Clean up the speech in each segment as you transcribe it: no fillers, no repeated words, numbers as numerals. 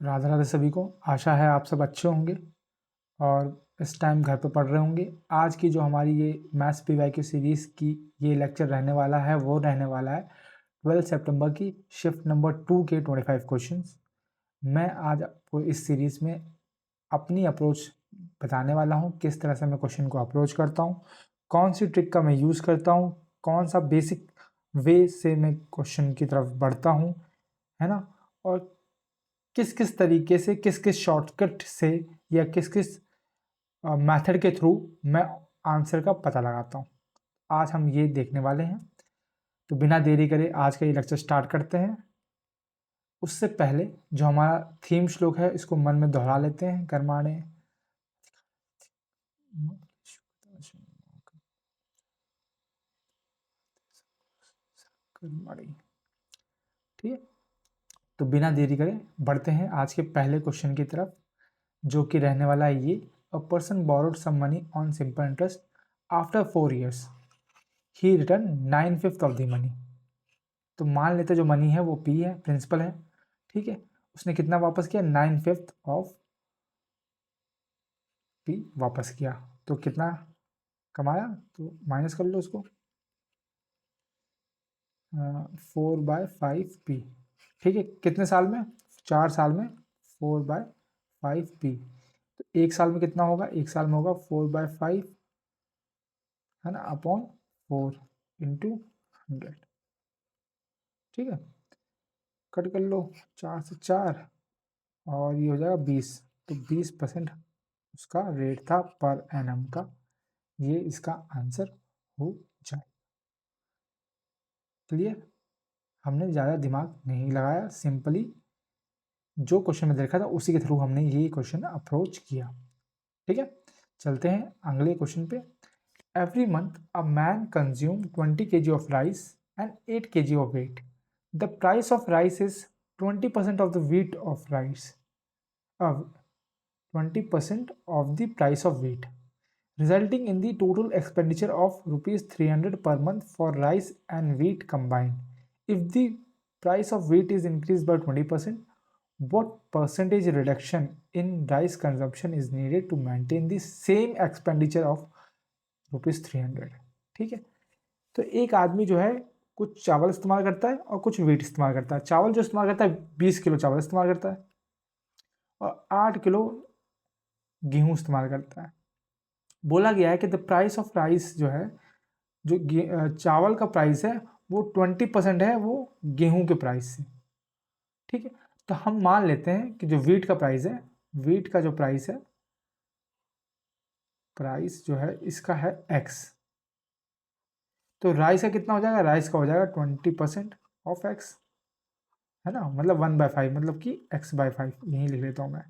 राधे राधे सभी को। आशा है आप सब अच्छे होंगे और इस टाइम घर पे पढ़ रहे होंगे। आज की जो हमारी ये मैथ्स पीवाईक्यू सीरीज़ की ये लेक्चर रहने वाला है वो रहने वाला है 12 सितंबर की शिफ्ट नंबर 2 के 25 क्वेश्चंस। मैं आज आपको इस सीरीज़ में अपनी अप्रोच बताने वाला हूँ, किस तरह से मैं क्वेश्चन को अप्रोच करता हूँ, कौन सी ट्रिक का मैं यूज़ करता हूँ, कौन सा बेसिक वे से मैं क्वेश्चन की तरफ बढ़ता हूँ, है ना। और किस किस तरीके से, किस किस शॉर्टकट से या किस किस मेथड के थ्रू मैं आंसर का पता लगाता हूँ, आज हम ये देखने वाले हैं। तो बिना देरी करे आज का ये लेक्चर स्टार्ट करते हैं। उससे पहले जो हमारा थीम श्लोक है इसको मन में दोहरा लेते हैं। कर्माणे ठीक है, तो बिना देरी करे बढ़ते हैं आज के पहले क्वेश्चन की तरफ, जो कि रहने वाला है ये। A person borrowed some money on simple interest after 4 years he return 9/5 of the money. तो मान लेते जो मनी है वो पी है, प्रिंसिपल है, ठीक है। उसने कितना वापस किया? 9/5 ऑफ पी वापस किया। तो कितना कमाया? तो माइनस कर लो उसको, 4/5 पी, ठीक है। कितने साल में? 4 साल में 4/5 पी। तो एक साल में कितना होगा? एक साल में होगा 4/5, है ना, अपॉन 4 इंटू 100, ठीक है। कट कर लो, 4 से 4 और ये हो जाएगा 20। तो 20% उसका रेट था पर एनम का। ये इसका आंसर हो जाए। क्लियर? हमने ज़्यादा दिमाग नहीं लगाया, सिंपली जो क्वेश्चन में देखा था उसी के थ्रू हमने ये क्वेश्चन अप्रोच किया, ठीक है। चलते हैं अगले क्वेश्चन पे। Every month a man consume 20 kg of rice and 8 kg of wheat. The price of rice is 20% of the wheat of rice. 20% of the price of wheat, resulting in the total expenditure of rupees 300 per month for rice and wheat combined. If the price of wheat is increased by 20%, what percentage reduction in rice consumption is needed to maintain the same expenditure of rupees 300? ठीक है। तो एक आदमी जो है कुछ चावल इस्तेमाल करता है और कुछ वीट इस्तेमाल करता है। चावल जो इस्तेमाल करता है 20 किलो चावल इस्तेमाल करता है और 8 किलो गेहूं इस्तेमाल करता है। बोला गया है कि द प्राइस ऑफ राइस जो है, जो चावल का प्राइस है वो 20% है वो गेहूं के प्राइस से, ठीक है। तो हम मान लेते हैं कि जो वीट का प्राइस है, वीट का जो प्राइस है, प्राइस जो है इसका है एक्स। तो राइस का कितना हो जाएगा? राइस का हो जाएगा 20% ऑफ एक्स, है ना, मतलब 1/5, मतलब कि x/5 यहीं लिख लेता हूँ मैं,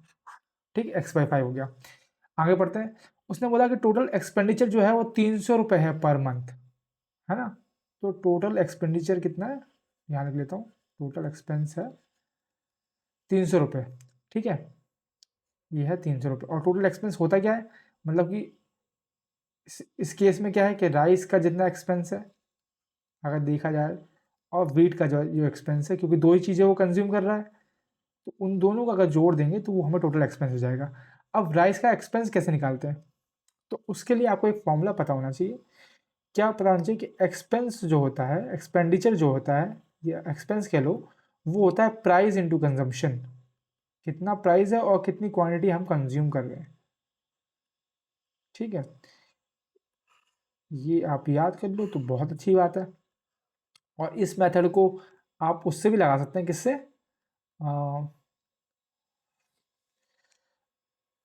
ठीक है। x/5 हो गया। आगे बढ़ते हैं। उसने बोला कि टोटल एक्सपेंडिचर जो है वो 300 रुपये है पर मंथ, है ना। तो टोटल एक्सपेंडिचर कितना है? यहाँ लिख लेता हूँ, टोटल एक्सपेंस है 300 रुपये, ठीक है। ये है 300 रुपये। और टोटल एक्सपेंस होता क्या है? मतलब कि इस केस में क्या है कि राइस का जितना एक्सपेंस है अगर देखा जाए, और वीट का जो एक्सपेंस है, क्योंकि दो ही चीज़ें वो कंज्यूम कर रहा है, तो उन दोनों का अगर जोड़ देंगे तो वो हमें टोटल एक्सपेंस हो जाएगा। अब राइस का एक्सपेंस कैसे निकालते हैं? तो उसके लिए आपको एक फॉर्मूला पता होना चाहिए। क्या पता होना चाहिए कि एक्सपेंस जो होता है, एक्सपेंडिचर जो होता है या एक्सपेंस कह लो, वो होता है प्राइस इंटू कंजम्पशन। कितना प्राइस है और कितनी क्वांटिटी हम कंज्यूम कर रहे हैं, ठीक है। ये आप याद कर लो तो बहुत अच्छी बात है। और इस मेथड को आप उससे भी लगा सकते हैं, किससे?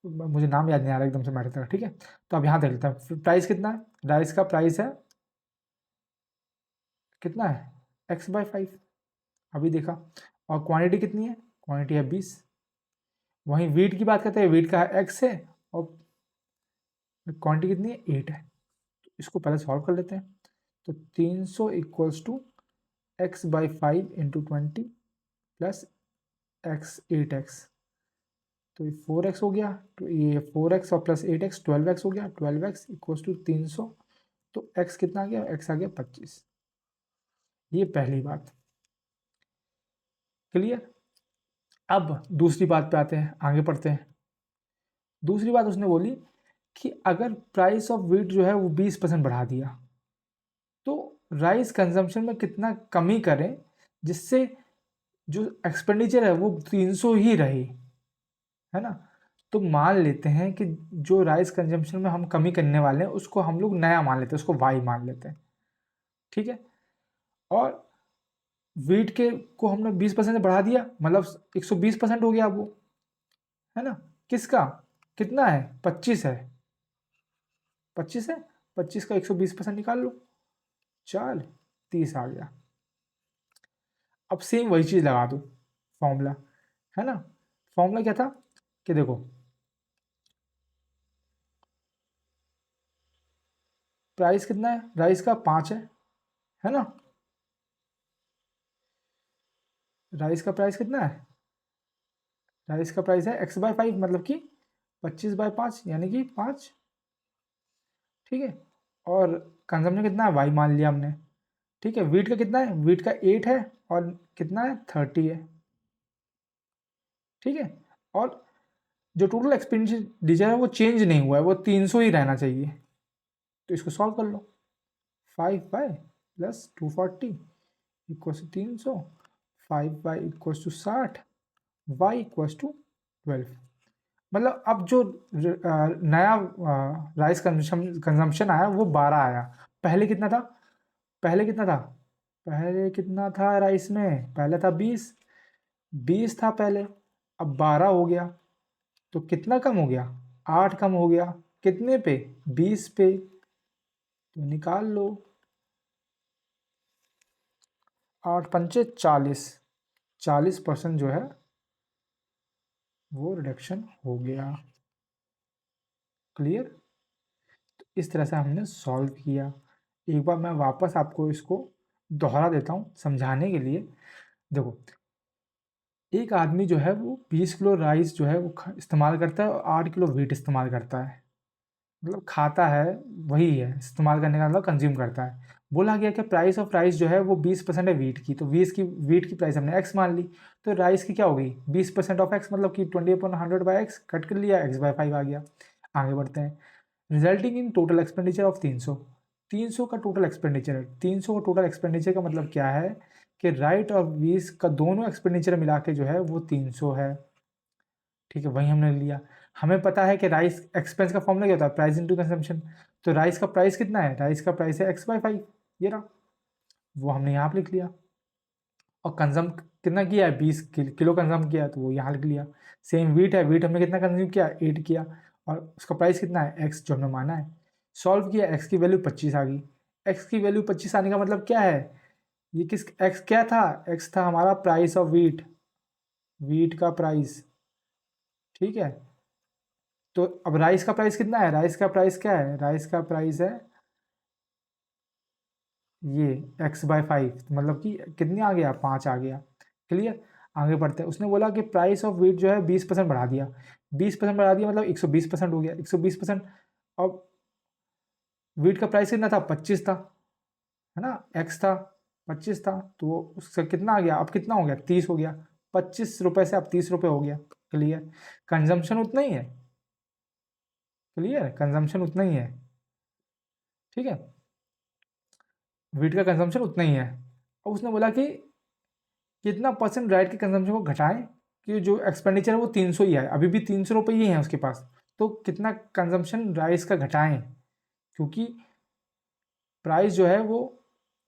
मुझे नाम याद नहीं आ रहा एकदम से मेथड का, ठीक है। तो अब यहाँ देख लेते हैं प्राइस कितना है। राइस का प्राइस है कितना है? x/5, अभी देखा। और क्वांटिटी कितनी है? क्वांटिटी है 20। वहीं वीट की बात करते हैं, वीट का x है और क्वांटिटी कितनी है? 8 है। तो इसको पहले सॉल्व कर लेते हैं। तो 300 equals to x/5 into 20 plus x 8x। तो ये 4x हो गया, तो ये 4x और प्लस 8x 12x हो गया। 12x equals to 300। तो x कितना आ गया? x आ गया 25। ये पहली बात। क्लियर? अब दूसरी बात पे आते हैं, आगे पढ़ते हैं। दूसरी बात उसने बोली कि अगर प्राइस ऑफ व्हीट जो है वो 20% बढ़ा दिया तो राइस कंजम्पशन में कितना कमी करें जिससे जो एक्सपेंडिचर है वो 300 ही रहे, है ना। तो मान लेते हैं कि जो राइस कंजम्पशन में हम कमी करने वाले हैं उसको हम लोग नया मान लेते हैं, उसको वाई मान लेते हैं, ठीक है। और वीट के को हमने 20% से बढ़ा दिया, मतलब 120% हो गया वो, है ना। किसका कितना है, 25 है, 25 है, 25 का 120% निकाल लो, चल 30 आ गया। अब सेम वही चीज़ लगा दो, फॉर्मूला, है ना। फॉर्मूला क्या था कि देखो प्राइस कितना है, राइस का 5 है ना। राइस का प्राइस कितना है, राइस का प्राइस है x/5, मतलब कि 25/5 यानी कि 5, ठीक है। और कंजम्पशन कितना है, y मान लिया हमने, ठीक है। वीट का कितना है, वीट का 8 है और कितना है 30 है, ठीक है। और जो टोटल एक्सपेंडिचर है वो चेंज नहीं हुआ है, वो 300 ही रहना चाहिए। तो इसको सॉल्व कर लो, 5y plus 240 equals to 300, 5y equals to 60, y equals to 12। मतलब अब जो नया राइस कंजम्पशन आया वो 12 आया। पहले कितना था, पहले कितना था, पहले कितना था राइस में, पहले था 20, 20 था पहले, अब 12 हो गया। तो कितना कम हो गया, 8 कम हो गया, कितने पे, 20 पे। तो निकाल लो, 8 पंचे 40, 40% जो है वो रिडक्शन हो गया। क्लियर। तो इस तरह से हमने सॉल्व किया। एक बार मैं वापस आपको इसको दोहरा देता हूँ समझाने के लिए। देखो, एक आदमी जो है वो 20 किलो राइस जो है वो इस्तेमाल करता है और 8 किलो व्हीट इस्तेमाल करता है, मतलब खाता है, वही है इस्तेमाल करने का मतलब कंज्यूम करता है। बोला गया कि प्राइस ऑफ राइस जो है वो 20% है वीट की, तो 20 की प्राइस हमने एक्स मान ली। तो राइस की क्या हो गई, 20% ऑफ एक्स, मतलब कि 20/100/x कट कर लिया, x/5 आ गया। आगे बढ़ते हैं। Resulting in total expenditure of 300, 300 का टोटल एक्सपेंडिचर है। 300 का टोटल एक्सपेंडिचर का मतलब क्या है कि राइट और 20 का दोनों एक्सपेंडिचर मिला के जो है वो 300 है, ठीक है। वही हमने लिया। हमें पता है कि राइस एक्सपेंस का फॉर्मूला क्या होता है, प्राइस इनटू कंजम्पशन। तो राइस का प्राइस कितना है, राइस का प्राइस है x/5, ये रहा, वो हमने यहाँ पे लिख लिया। और कंजम कितना किया है, 20 किलो कंजम किया है, तो वो यहाँ लिख लिया। सेम वीट है, वीट हमने कितना कंज्यूम किया, 8 किया, और उसका प्राइस कितना है, एक्स, जो हमने माना है। सॉल्व किया, एक्स की वैल्यू 25 आ गई। एक्स की वैल्यू 25 आने का मतलब क्या है, ये किस, एक्स क्या था, एक्स था हमारा प्राइस ऑफ वीट, वीट का प्राइस, ठीक है। तो अब राइस का प्राइस कितना है, राइस का प्राइस क्या है, राइस का प्राइस है ये x/5, मतलब कि कितनी आ गया, 5 आ गया। क्लियर। आगे बढ़ते हैं। उसने बोला कि प्राइस ऑफ व्हीट जो है 20% बढ़ा दिया, 20% बढ़ा दिया मतलब 120% हो गया, 120%। अब व्हीट का प्राइस कितना था, 25 था, है ना, एक्स था, 25 था, तो उसका कितना आ गया, अब कितना हो गया, 30 हो गया। 25 रुपये से अब 30 रुपये हो गया। क्लियर। कंजम्पशन उतना ही है, क्लियर, कंजम्पशन उतना ही है, ठीक है। व्हीट का कंजम्पशन उतना ही है। और उसने बोला कि कितना परसेंट राइट के कंजम्पशन को घटाएं, कि जो एक्सपेंडिचर है वो 300 ही है, अभी भी 300 रुपये ही है उसके पास। तो कितना कंजम्पशन राइस का घटाएं, क्योंकि प्राइस जो है वो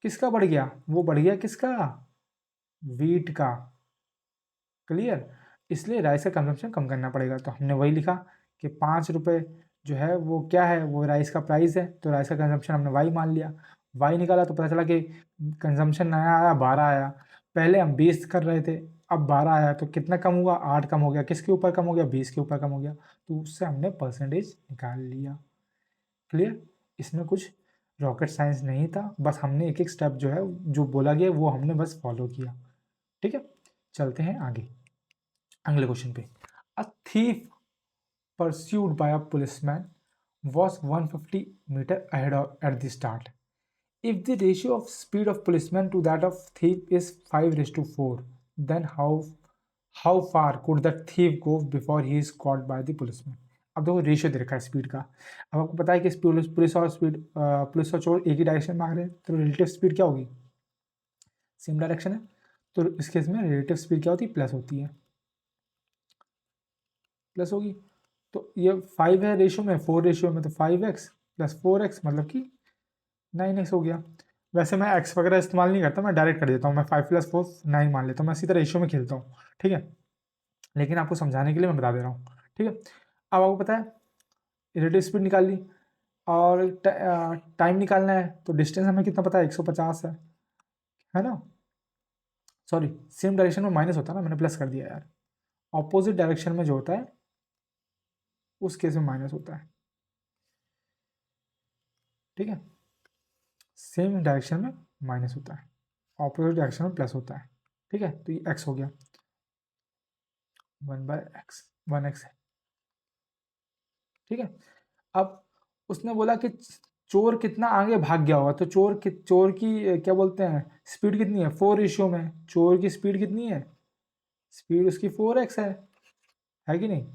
किसका बढ़ गया, वो बढ़ गया किसका, वीट का। क्लियर। इसलिए राइस का कंजम्पशन कम करना पड़ेगा। तो हमने वही लिखा कि 5 रुपये जो है वो क्या है, वो राइस का प्राइस है, तो राइस का कंजम्पशन हमने वाई मान लिया। वाई निकाला तो पता चला कि कंजम्पशन नया आया, 12 आया। पहले हम 20 कर रहे थे, अब 12 आया, तो कितना कम हुआ, 8 कम हो गया। किसके ऊपर कम हो गया, 20 के ऊपर कम हो गया। तो उससे हमने परसेंटेज निकाल लिया। क्लियर। इसमें कुछ रॉकेट साइंस नहीं था, बस हमने एक एक स्टेप जो है जो बोला गया वो हमने बस फॉलो किया, ठीक है। चलते हैं आगे अगले क्वेश्चन पे। A thief pursued by a policeman was 150 meter ahead at the start. If the ratio of speed of policeman to that of thief is 5:4, then how how far could the thief go before he is caught by the policeman. अब देखो ratio दे रखा है speed का। अब आपको पता है कि पुलिस और चोर एक ही डायरेक्शन में आ रहे हैं, तो रिलेटिव स्पीड क्या होगी, सेम डायरेक्शन है, तो इस केस में रिलेटिव स्पीड क्या होती है, प्लस होती है, प्लस होगी। तो ये 5 है रेशियो में, 4 रेशियो में, तो 5x प्लस 4x मतलब कि 9x हो गया। वैसे मैं x वगैरह इस्तेमाल नहीं करता, मैं डायरेक्ट कर देता हूँ, मैं 5 + 4 9 मान लेता हूँ, मैं सीधा रेशियो में खेलता हूँ, ठीक है। लेकिन आपको समझाने के लिए मैं बता दे रहा हूँ, ठीक है। अब आपको पता है रिलेटिव स्पीड निकाल ली और टाइम निकालना है, तो डिस्टेंस हमें कितना पता है, 150 है ना। सॉरी, सेम डायरेक्शन में माइनस होता है ना, मैंने प्लस कर दिया यार। ऑपोजिट डायरेक्शन में जो होता है उस केस में माइनस होता है, ठीक है। सेम डायरेक्शन में माइनस होता है, ऑपोजिट डायरेक्शन में प्लस होता है, ठीक है। तो ये x हो गया 1/x, 1x है, ठीक है। अब उसने बोला कि चोर कितना आगे भाग गया होगा, तो चोर की क्या बोलते हैं स्पीड कितनी है, 4 रेशियो में चोर की स्पीड कितनी है, स्पीड उसकी 4x है कि नहीं,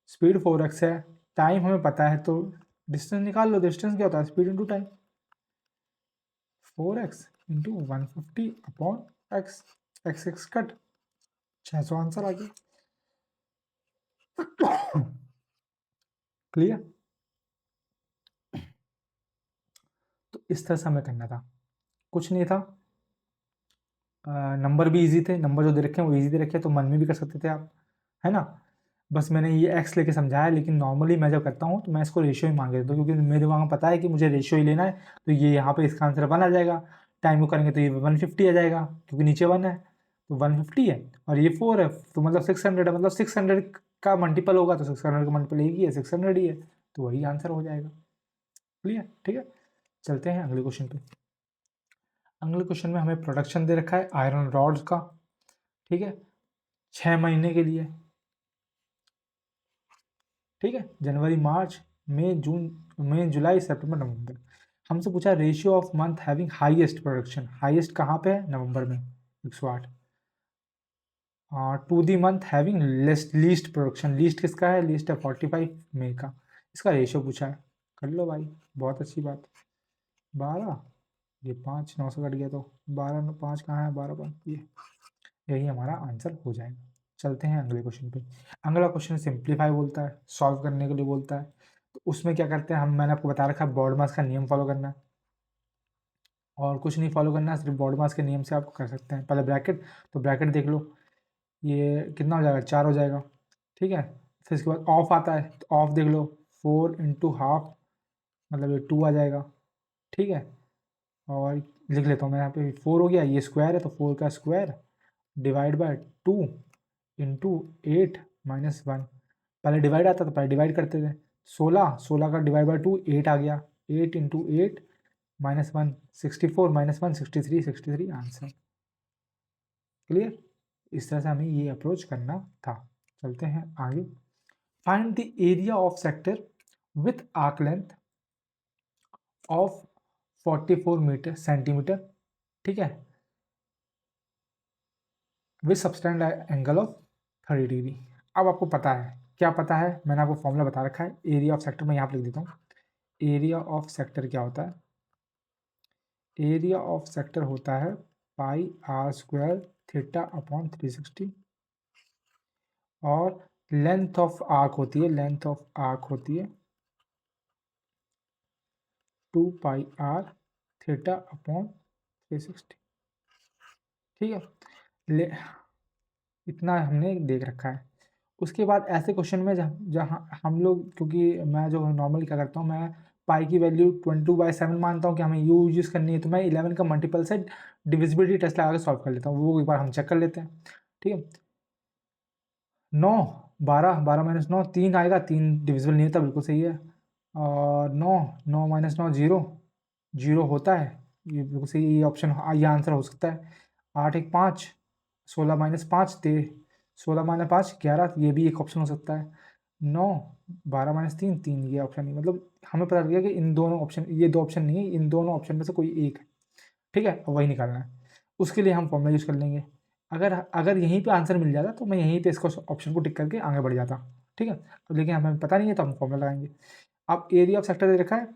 स्पीड 4x है, टाइम हमें पता है, तो डिस्टेंस निकाल लो, डिस्टेंस क्या होता है, speed into time, 4x into 150 upon x, x cut, 600 answer आ गया। क्लियर। तो इस तरह से हमें करना था, कुछ नहीं था। नंबर भी इजी थे, नंबर जो दे रखे हैं वो इजी दे रखे हैं, तो मन में भी कर सकते थे आप, है ना। बस मैंने ये एक्स लेके समझाया, लेकिन नॉर्मली मैं जब करता हूँ तो मैं इसको रेशियो ही मांग लेता हूँ, क्योंकि मेरे दिमाग में पता है कि मुझे रेशियो ही लेना है, तो ये यहाँ पे इसका आंसर 1 आ जाएगा। टाइम को करेंगे तो ये 150 आ जाएगा, क्योंकि नीचे 1 है, तो 150 है और ये 4 है, तो मतलब 600 है, मतलब 600 का मल्टीपल होगा, तो 600 का मल्टीपल एक ही है, 600 ही है, तो वही आंसर हो जाएगा। क्लियर, ठीक है। चलते हैं अगले क्वेश्चन पे। अगले क्वेश्चन में हमें प्रोडक्शन दे रखा है आयरन रॉड्स का, ठीक है, 6 महीने के लिए, ठीक है, जनवरी मार्च मई जून, मई जुलाई सितंबर नवंबर। हमसे पूछा ratio of month having highest production, highest कहाँ पे है, नवंबर में 108, to the month having least production, least किसका है, लीस्ट है 45 मई का, इसका रेशियो पूछा है, कर लो भाई, बहुत अच्छी बात। 12, ये 5 9 से कट गया, तो 12 5 कहाँ है, 12 5 ये, यही हमारा आंसर हो जाएगा। चलते हैं अगले क्वेश्चन पे। अगला क्वेश्चन सिंप्लीफाई बोलता है, सॉल्व करने के लिए बोलता है, तो उसमें क्या करते हैं हम, मैंने आपको बता रखा है बॉडमास का नियम फॉलो करना है, और कुछ नहीं फॉलो करना है, सिर्फ बॉडमास के नियम से आप कर सकते हैं। पहले ब्रैकेट, तो ब्रैकेट देख लो, ये कितना हो जाएगा, 4 हो जाएगा, ठीक है। फिर इसके बाद ऑफ आता है, तो ऑफ देख लो, 4 इंटू हाफ मतलब ये 2 आ जाएगा, ठीक है। और लिख लेता हूँ मैं यहाँ पे, 4 हो गया, ये स्क्वायर है तो 4 का square divide by 2 into 8 minus 1, पहले डिवाइड आता तो पहले डिवाइड करते थे, 16 का डिवाइड बाय 2 8 आ गया, 8 into 8 minus 1 64 minus 1 63 answer. Clear, इस तरह से हमें ये अप्रोच करना था। चलते हैं आगे। Find the area of sector with arc length of 44 metre centimetre, ठीक है, with subtended angle of 30 degree. अब आपको पता है, क्या पता है, मैंने आपको फॉर्मूला बता रखा है एरिया ऑफ सेक्टर, मैं यहाँ पे लिख देता हूँ। एरिया ऑफ सेक्टर क्या होता है, एरिया ऑफ सेक्टर होता है पाई आर स्क्वायर थीटा अपॉन 360, और लेंथ ऑफ आर्क होती है, लेंथ ऑफ आर्क होती है 2 पाई आर थीटा अपॉन 360, ठीक है। ले इतना हमने देख रखा है। उसके बाद ऐसे क्वेश्चन में जहाँ हम लोग, क्योंकि मैं जो नॉर्मली क्या करता हूँ, मैं पाई की वैल्यू 22/7 मानता हूँ कि हमें यू यूज़ करनी है, तो मैं 11 का मल्टीपल से डिविजिबिलिटी टेस्ट लगा के सॉल्व कर लेता हूँ, वो एक बार हम चेक कर लेते हैं, ठीक है। 9 12 12 माइनस 9 3 आएगा, 3 डिविजिबल नहीं होता, बिल्कुल सही है। और 9 9 माइनस 9 0 0 होता है, ये बिल्कुल सही, ये ऑप्शन, ये आंसर हो सकता है। 8 1 5 16 माइनस 5 16 माइनस 5 11, ये भी एक ऑप्शन हो सकता है। 9 12 माइनस 3 3, ये ऑप्शन नहीं, मतलब हमें पता लग गया कि इन दोनों ऑप्शन, ये दो ऑप्शन नहीं है, इन दोनों ऑप्शन में से कोई एक है, ठीक है, और वही निकालना है। उसके लिए हम फॉर्मूला यूज़ कर लेंगे, अगर अगर यहीं पे आंसर मिल जाता तो मैं यहीं पे इसको ऑप्शन को टिक करके आगे बढ़ जाता, ठीक है। अब लेकिन हमें पता नहीं है तो हम फॉर्मूला लगाएंगे। अब एरिया ऑफ सेक्टर दे रखा है,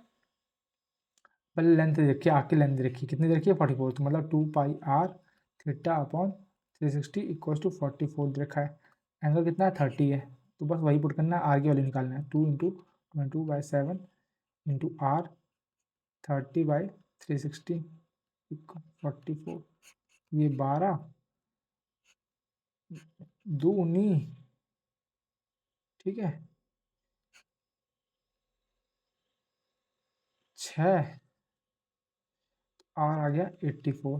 पहले लेंथ दे रखी है, आगे लेंथ दे रखी है, कितनी दे रखी है 44, तो मतलब 2 pi r theta upon 360 equals to 44 दे रखा है। एंगल कितना है 30 है, तो बस वही पुट करना है, आर की वैल्यू निकालना है, 2 × 22/7 इंटू r 30/360 44, ये 12 2 19, ठीक है, 6 r आ गया 84,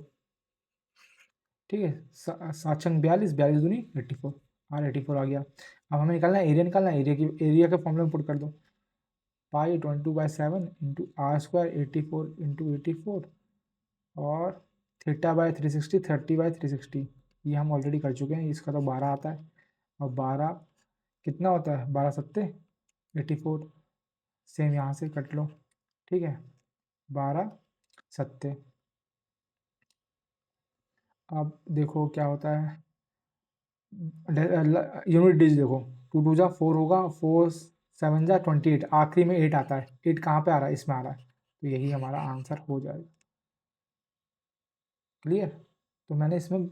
ठीक है। 7×6 = 42, 42×2 = 84, r 84 आ गया। अब हमें निकालना है एरिया, निकालना है एरिया की, एरिया के फॉर्मूले में पुट कर दो, पाई 22/7 इंटू r² 84 इंटू 84 और θ/360 30/360, ये हम ऑलरेडी कर चुके हैं, इसका तो 12 आता है। और 12 कितना होता है, 12 सत्ते 84, सेम यहाँ से कट लो, ठीक है, 12 सत्ते। अब देखो क्या होता है, यूनिट डिजिट देखो, 2×2 = 4 होगा, 4×7 = 28, आखिरी में 8 आता है, 8 कहाँ पे आ रहा है, इसमें आ रहा है, तो यही हमारा आंसर हो जाएगा। क्लियर। तो मैंने इसमें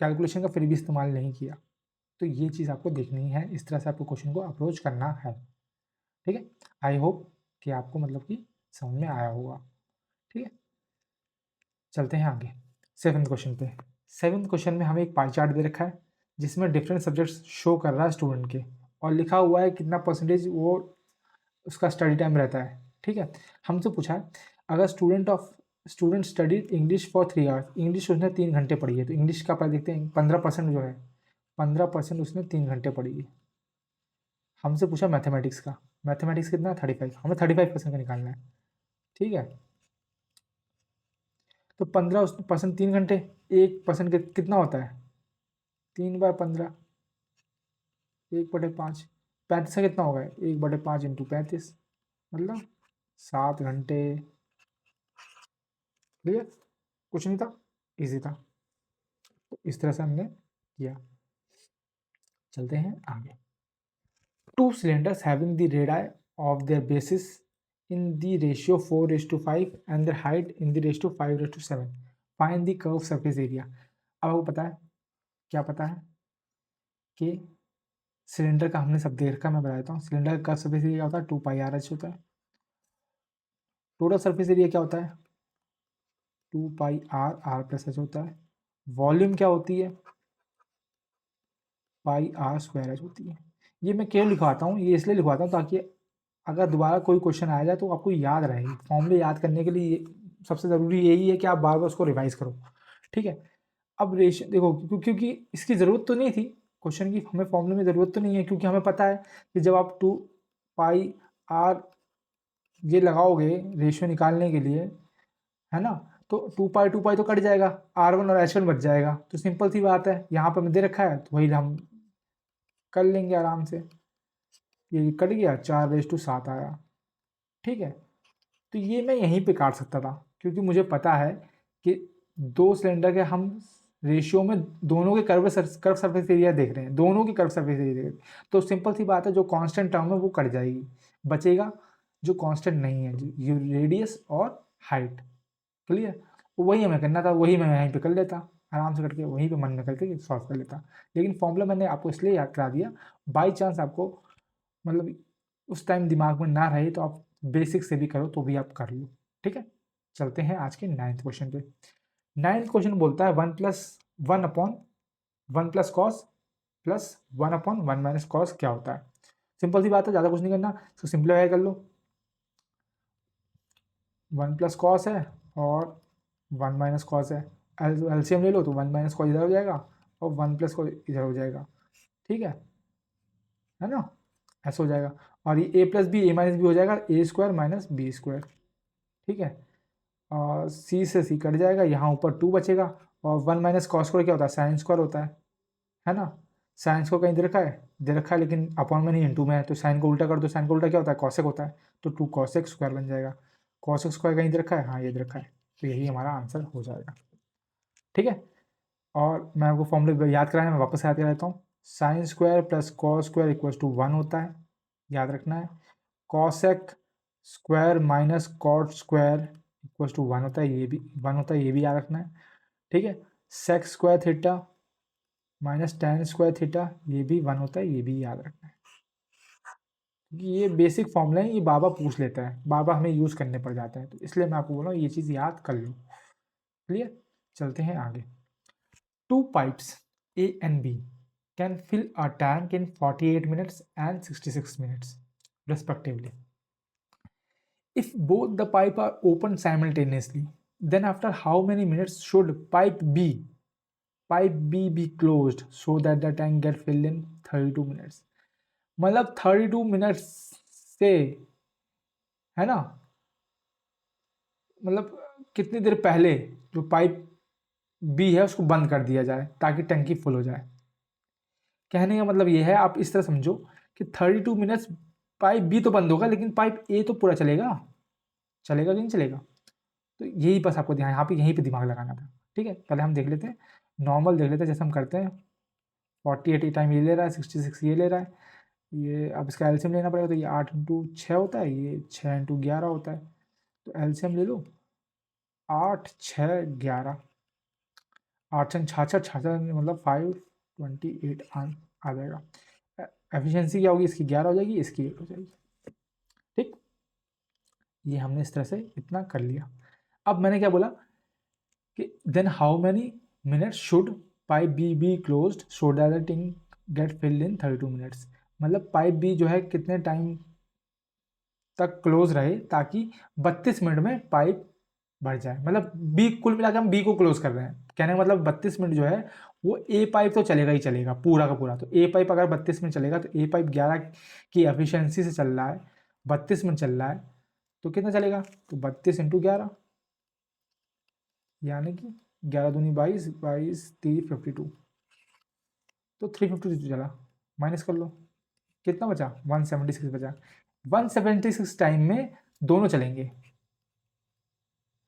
कैलकुलेशन का फिर भी इस्तेमाल नहीं किया, तो ये चीज़ आपको देखनी है, इस तरह से आपको क्वेश्चन को अप्रोच करना है, ठीक है। आई होप कि आपको मतलब कि समझ में आया होगा, ठीक है। चलते हैं आगे 7th क्वेश्चन पे। 7th क्वेश्चन में हमें एक पाई चार्ट दे रखा है जिसमें डिफरेंट सब्जेक्ट्स शो कर रहा है स्टूडेंट के, और लिखा हुआ है कितना परसेंटेज वो उसका स्टडी टाइम रहता है, ठीक है। हमसे पूछा है अगर student study English for 3 hours, English उसने 3 घंटे पढ़ी है, तो इंग्लिश का पढ़ा देखते हैं, 15% जो है, 15% उसने 3 घंटे पढ़ी है। हमसे पूछा मैथमेटिक्स का, मैथमेटिक्स कितना है 35, हमें 35% का निकालना है, ठीक है। तो 15% 3 घंटे, 1% कितना होता है 3/15, 1/5, 35 का कितना होगा 1/5 इंटू 35, मतलब 7 घंटे। क्लियर, कुछ नहीं था, इजी था, तो इस तरह से हमने किया। चलते हैं आगे। 2 cylinders having the radii of their bases in the ratio 4:5 and their height in the ratio 5:7, find the curved surface area। अब आपको पता है, क्या पता है कि सिलेंडर का हमने सब देख रखा, मैं बता देता हूँ, सिलेंडर का कर्व सरफेस एरिया होता है 2πr/h होता है, टोटल सरफेस एरिया क्या होता है 2πr/r+h होता है, वॉल्यूम क्या होती है πr²h होती है। ये मैं क्यों लिखवाता हूँ, ये इसलिए लिखवाता हूँ ताकि अगर दोबारा कोई क्वेश्चन आ जाए तो आपको याद रहे। फॉर्मूले याद करने के लिए सबसे ज़रूरी यही है कि आप बार बार उसको रिवाइज करो, ठीक है। अब रेशियो देखो, क्योंकि इसकी ज़रूरत तो नहीं थी क्वेश्चन की, हमें फॉर्मूले में ज़रूरत तो नहीं है, क्योंकि हमें पता है कि जब आप 2πr ये लगाओगे रेशियो निकालने के लिए, है ना, तो 2π तो कट जाएगा, r1 और h1 बच जाएगा, तो सिंपल सी बात है, यहाँ पर हमें दे रखा है तो वही हम कर लेंगे आराम से, ये कट गया 4/7 आया, ठीक है। तो ये मैं यहीं पे काट सकता था, क्योंकि मुझे पता है कि 2 सिलेंडर के हम रेशियो में दोनों के कर्व सरफेस एरिया देख रहे हैं, दोनों की कर्व सरफेस एरिया देख रहे हैं, तो सिंपल सी बात है, जो कांस्टेंट टर्म है वो कट जाएगी, बचेगा जो कांस्टेंट नहीं है, जो रेडियस और हाइट। क्लियर, वही हमें करना था, वही मैं यहीं पे कर लेता आराम से करके, वहीं पे मन में करके सॉल्व कर लेता, लेकिन फॉर्मूला मैंने आपको इसलिए याद करा दिया, बाई चांस आपको मतलब उस टाइम दिमाग में ना रहे तो आप बेसिक से भी करो तो भी आप कर लो, ठीक है। चलते हैं आज के 9th क्वेश्चन पे। 9th क्वेश्चन बोलता है 1+1/1 + cos + 1/1 - cos क्या होता है। सिंपल सी बात है, ज़्यादा कुछ नहीं करना, इसको सिंप्लीफाई कर लो, 1 + cos है और 1 - cos है, एलसीएम ले लो तो 1 - cos इधर हो जाएगा और 1 + cos इधर हो जाएगा, ठीक है ना, ऐसा हो जाएगा। और ये a+b a- b हो जाएगा, a² - b², ठीक है। और c से c कट जाएगा, यहाँ ऊपर 2 बचेगा, और 1 - cos² क्या होता है sin² होता है ना। साइन को कहीं दे रखा है लेकिन अपॉन में नहीं इंटू में है, तो साइन को उल्टा कर दो, साइन को उल्टा क्या होता है कॉसेक होता है, तो 2 cos² बन जाएगा। cos² कहीं दे रखा है, हाँ ये दे रखा है, तो यही हमारा आंसर हो जाएगा, ठीक है। और मैं आपको फॉर्मूले याद कराना है, मैं वापस याद करा देता हूँ। Sine square plus cos square equals to 1 होता है, याद रखना है। Cosec square minus cot square equals to 1 होता है, ये भी 1 होता है, ये भी याद रखना है। ठीक है। Sec square theta minus tan square theta, ये भी 1 होता है, ये भी याद रखना है। ये बेसिक फॉर्मूला है, ये बाबा पूछ लेता है, बाबा हमें यूज़ करने पड़ जाता है, तो इसलिए मैं आपको बोल रहा हूँ ये चीज़ याद कर लो। क्लियर। चलते हैं आगे। To pipes A and B can fill a tank in 48 minutes and 66 minutes respectively. If both the pipe are open simultaneously, then after how many minutes should pipe B be closed so that the tank get filled in 32 minutes? मतलब 32 minutes से, है ना, मतलब कितनी देर पहले जो pipe B है उसको बंद कर दिया जाए ताकि टंकी फुल हो जाए। कहने का मतलब ये है, आप इस तरह समझो कि 32 मिनट्स पाइप बी तो बंद होगा, लेकिन पाइप ए तो पूरा चलेगा, चलेगा कि नहीं चलेगा। तो यही बस आपको ध्यान, यहाँ पे यहीं पे दिमाग लगाना था। ठीक है, पहले हम देख लेते हैं, नॉर्मल देख लेते हैं जैसे हम करते हैं। 48 टाइम ये ले रहा है, 66 ये ले रहा है, ये अब इसका एलसीएम लेना पड़ेगा, तो ये 8 × 6 होता है, ये 6 × 11 होता है। तो एलसीएम ले लो, 8 6 11, 8 6 66 66 मतलब 528 आ जाएगा। एफिशिएंसी क्या होगी इसकी, 11 हो जाएगी, इसकी 8 हो जाएगी। ठीक, ये हमने इस तरह से इतना कर लिया। अब मैंने क्या बोला कि then how many minutes should pipe B be closed so that the tank get filled in 32 minutes. मतलब पाइप बी जो है कितने टाइम तक क्लोज रहे ताकि 32 मिनट में पाइप भर जाए। मतलब बी, कुल मिलाकर हम बी को क्लोज कर रहे हैं, कहने का मतलब 32 मिनट जो है वो ए पाइप तो चलेगा ही चलेगा पूरा का पूरा। तो ए पाइप अगर 32 मिनट चलेगा तो ए पाइप 11 की एफिशिएंसी से चल रहा है, 32 मिनट चल रहा है, तो कितना चलेगा, तो 32 × 11 यानी कि 11 दूनी 22, 22 3 52, तो 352 चला, माइनस कर लो, कितना बचा, 176 बचा। 176 टाइम में दोनों चलेंगे,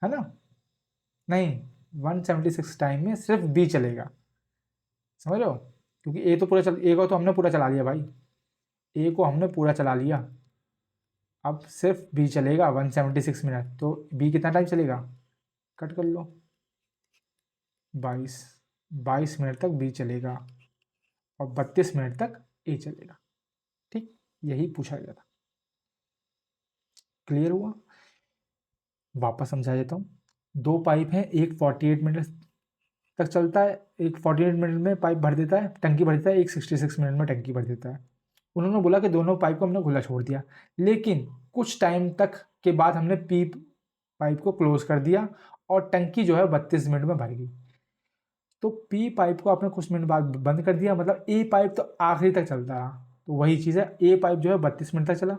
है ना, नहीं 176 टाइम में सिर्फ बी चलेगा, समझ लो, क्योंकि ए तो पूरा ए को तो हमने पूरा चला लिया भाई, ए को हमने पूरा चला लिया, अब सिर्फ बी चलेगा 176 मिनट। तो बी कितना टाइम चलेगा, कट कर लो, 22 22 मिनट तक बी चलेगा और 32 मिनट तक ए चलेगा। ठीक, यही पूछा गया था। क्लियर हुआ, वापस समझा देता हूँ। दो पाइप हैं, एक 48 मिनट तक चलता है, एक 48 मिनट में पाइप भर देता है, टंकी भर देता है, एक 66 मिनट में टंकी भर देता है। उन्होंने बोला कि दोनों पाइप को हमने खुला छोड़ दिया, लेकिन कुछ टाइम तक के बाद हमने पी पाइप को क्लोज कर दिया और टंकी जो है 32 मिनट में भर गई। तो पी पाइप को आपने कुछ मिनट बाद बंद कर दिया, मतलब ए पाइप तो आखिरी तक चलता रहा। तो वही चीज़ है, ए पाइप जो है 32 मिनट तक चला,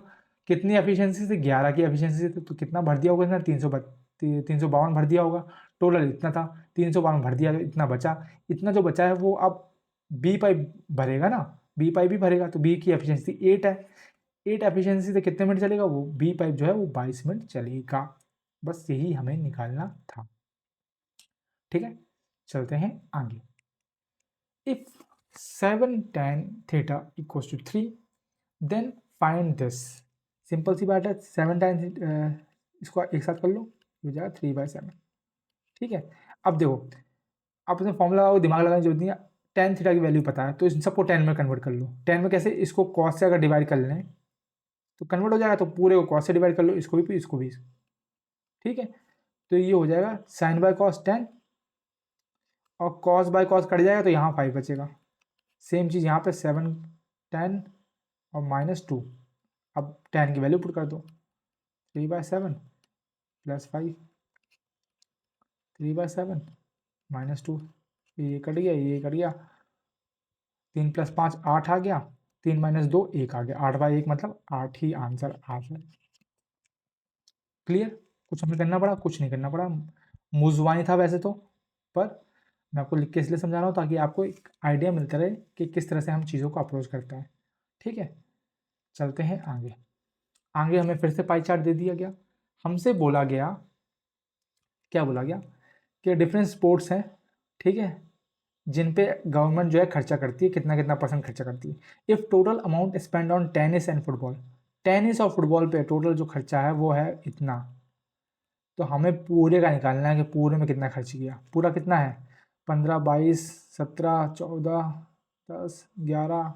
कितनी एफिशिएंसी से, 11 की एफिशिएंसी से, तो कितना भर दिया होगा इसने, 352 भर दिया होगा, टोटल इतना था, 352 भर दिया, तो इतना बचा। इतना जो बचा है वो अब बी पाइप भरेगा ना, बी पाइप भी भरेगा, तो बी की एफिशिएंसी 8 है, 8 एफिशिएंसी से कितने मिनट चलेगा, वो बी पाइप जो है वो 22 मिनट चलेगा। बस यही हमें निकालना था। ठीक है, चलते हैं आगे। If 7 tan theta equals to 3 then find this. Simple सी बात है, 7 tan इसको एक साथ कर लो, हो जाएगा 3/7। ठीक है, अब देखो, आप इसमें फॉर्मूला दिमाग लगाने की जरूरत नहीं है, tan थीटा की वैल्यू पता है तो इन सबको 10 में कन्वर्ट कर लो। 10 में कैसे, इसको cos से अगर डिवाइड कर लें तो कन्वर्ट हो जाएगा, तो पूरे को cos से डिवाइड कर लो, इसको भी इसको भी। ठीक है, तो ये हो जाएगा sin/cos 10 और cos/cos कट जाएगा तो यहाँ 5 बचेगा। सेम चीज़ यहाँ पे 7 tan और -2, अब tan की वैल्यू पुट कर दो, 3/7 + 5, 3/7 -2, ये कट गया, ये कट गया, 3 + 5 8 आ गया, 3 - 2 1 आ गया, 8/1 मतलब 8 ही आंसर आ गया। क्लियर, कुछ हमें करना पड़ा, कुछ नहीं करना पड़ा, मुजवानी था वैसे तो, पर मैं आपको लिख के इसलिए समझा रहा हूँ ताकि आपको एक आइडिया मिलता रहे कि किस तरह से हम चीज़ों को अप्रोच करते हैं। ठीक है, चलते हैं आगे। आगे हमें फिर से पाई चार्ट दे दिया गया, हमसे बोला गया, क्या बोला गया कि डिफरेंट स्पोर्ट्स हैं, ठीक है, जिन पे गवर्नमेंट जो है खर्चा करती है, कितना कितना परसेंट खर्चा करती है। If total amount spend on tennis and football, tennis और फुटबॉल पे टोटल जो खर्चा है वो है इतना, तो हमें पूरे का निकालना है कि पूरे में कितना खर्च किया। पूरा कितना है, 15, 22, 17, 14, 10, 11,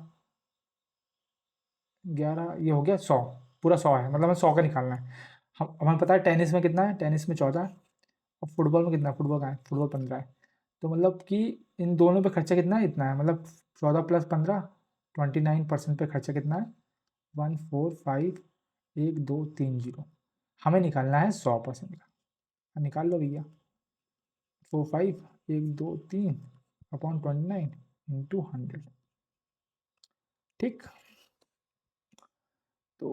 11, ये हो गया 100, पूरा 100 है, मतलब हमें 100 का निकालना है। हमें पता है टेनिस में कितना है, टेनिस में 14 है, और फुटबॉल में कितना है, फुटबॉल का है, फुटबॉल 15 है। तो मतलब कि इन दोनों पे खर्चा कितना है, इतना है, मतलब 14 + 15, 29% पे खर्चा कितना है, 145, 1230। हमें निकालना है 100% का। निकाल लो भैया, 45, 123 अपॉन 29 इंटू 100। ठीक, तो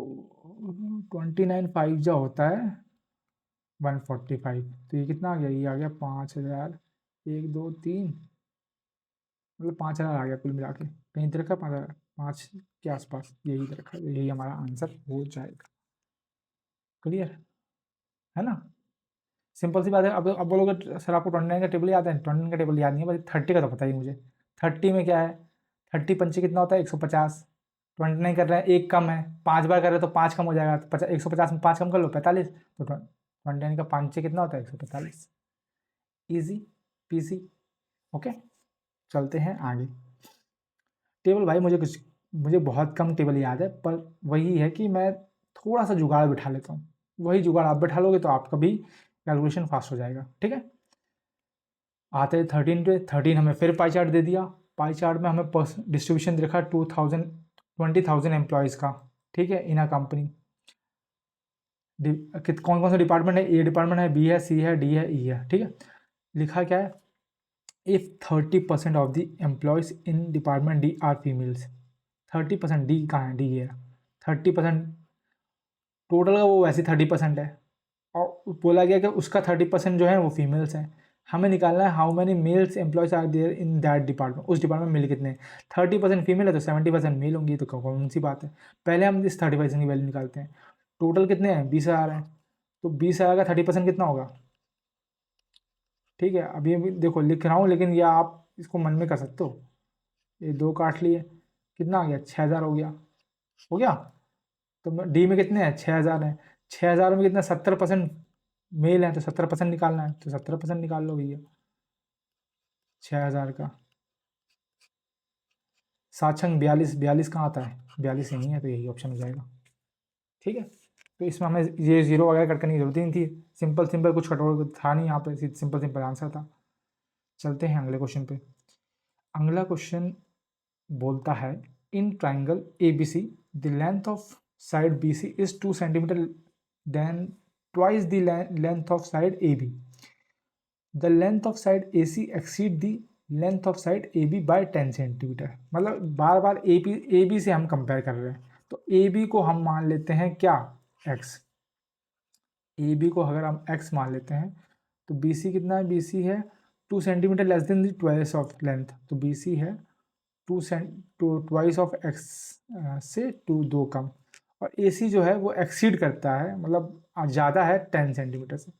29 जो होता है 145, तो ये कितना आ गया, ये आ गया 5000, 123, मतलब 5000 आ गया कुल मिला के। कहीं इधर रखा 5000, 5 के आसपास यही इधर रखा, यही हमारा आंसर हो जाएगा। क्लियर है ना, सिंपल सी बात है। अब बोलोगे सर आपको 29 का टेबल याद है, 29 का टेबल याद नहीं है, बस 30 का तो पता ही मुझे। 30 में क्या है, 30 पंचे कितना होता है, 150। 29 कर रहे हैं, एक कम है, 5 बार कर रहे हैं तो 5 कम हो जाएगा, तो 150 में 5 कम कर लो 45, तो 29 का 5 कितना होता है, 145। Easy PC. ओके, चलते हैं आगे। टेबल भाई मुझे बहुत कम टेबल याद है, पर वही है कि मैं थोड़ा सा जुगाड़ बिठा लेता हूँ। वही जुगाड़ आप बिठा लोगे तो आपका भी कैलकुलेशन फास्ट हो जाएगा। ठीक है, आते हैं 13 पे। 13 हमें फिर पाई चार्ट दे दिया। पाई चार्ट में हमें डिस्ट्रीब्यूशन दिखा 20,000 एम्प्लॉयज़ का। ठीक है, इन अ कंपनी कौन कौन सा डिपार्टमेंट है, ए डिपार्टमेंट है, बी है, सी है, डी है, ई है। ठीक है, लिखा क्या है, if 30% of the employees in department D R females. 30%, D कहाँ है, डी है। 30% टोटल का वो वैसे 30% है, और बोला गया कि उसका 30% जो है वो फीमेल्स हैं। हमें निकालना है how many males employees are there in that department. उस डिपार्टमेंट में मेल कितने हैं, 30% फीमेल है तो 70% मेल होंगी, तो कौन सी बात है। पहले हम इस 30% की वैल्यू निकालते हैं। टोटल कितने हैं, 20,000 हैं, तो 20,000 का 30% कितना होगा। ठीक है, अभी देखो लिख रहा हूँ, लेकिन ये आप इसको मन में कर सकते हो। ये 2 काट लिए, कितना आ गया, 6,000 हो गया। हो गया, तो डी में कितने हैं, 6,000 हैं। 6,000 में कितना, 70% मेल है, तो 70% निकालना है, तो 70% निकाल लो भैया 6,000 का। 7 छंग 42, 42 कहाँ आता है, 42 नहीं है, तो यही ऑप्शन हो जाएगा। ठीक है, तो इसमें हमें ये जीरो वगैरह कट करने की जरूरत ही नहीं थी। सिंपल सिंपल कुछ कटोर था नहीं यहाँ पे, सिंपल सिंपल आंसर था। चलते हैं अगले क्वेश्चन पे। अगला क्वेश्चन बोलता है, in triangle A B C the length of side B C is 2 centimetre then twice the length of side A B. The length of side A C exceed the length of side A B by 10 centimetre. मतलब बार बार A B से हम compare कर रहे हैं, तो A B को हम मान लेते हैं क्या, एक्स। ए बी को अगर हम एक्स मान लेते हैं, तो बी सी कितना है, बी सी है 2 centimetre less than the twice of length, तो बी सी है 2 ट्वाइस ऑफ एक्स से 2 कम। और ए सी जो है वो एक्सीड करता है, मतलब ज़्यादा है 10 सेंटीमीटर से।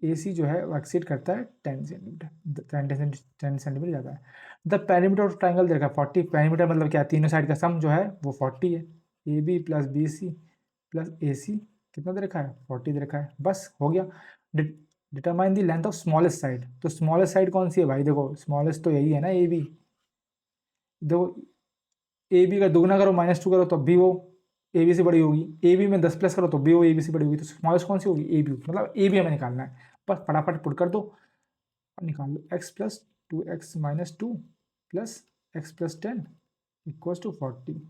ए सी जो है वो एक्सीड करता है 10 सेंटीमीटर, 10 सेंटीमीटर ज़्यादा है। द पेरीमीटर ऑफ ट्राइंगल देखा 40, पेरीमीटर मतलब क्या, तीनों साइड का सम जो है वो 40 है। A B plus B C plus A C कितना दे रखा है, 40 दे रखा है। बस हो गया। Determine the length of smallest side, तो स्मॉलेस्ट साइड कौन सी है भाई, देखो स्मॉलेस्ट तो यही है ना, ए बी। देखो ए बी का दुगना करो, -2 करो तब भी वो ए बी से बड़ी होगी, ए बी में 10 प्लस करो तो भी वो ए बी से बड़ी होगी, तो स्मॉलेस्ट कौन सी होगी, ए बी। मतलब ए बी हमें निकालना है, बस फटाफट पुट कर दो, निकाल लो। X plus 2x-2 plus x+10 equals to 40।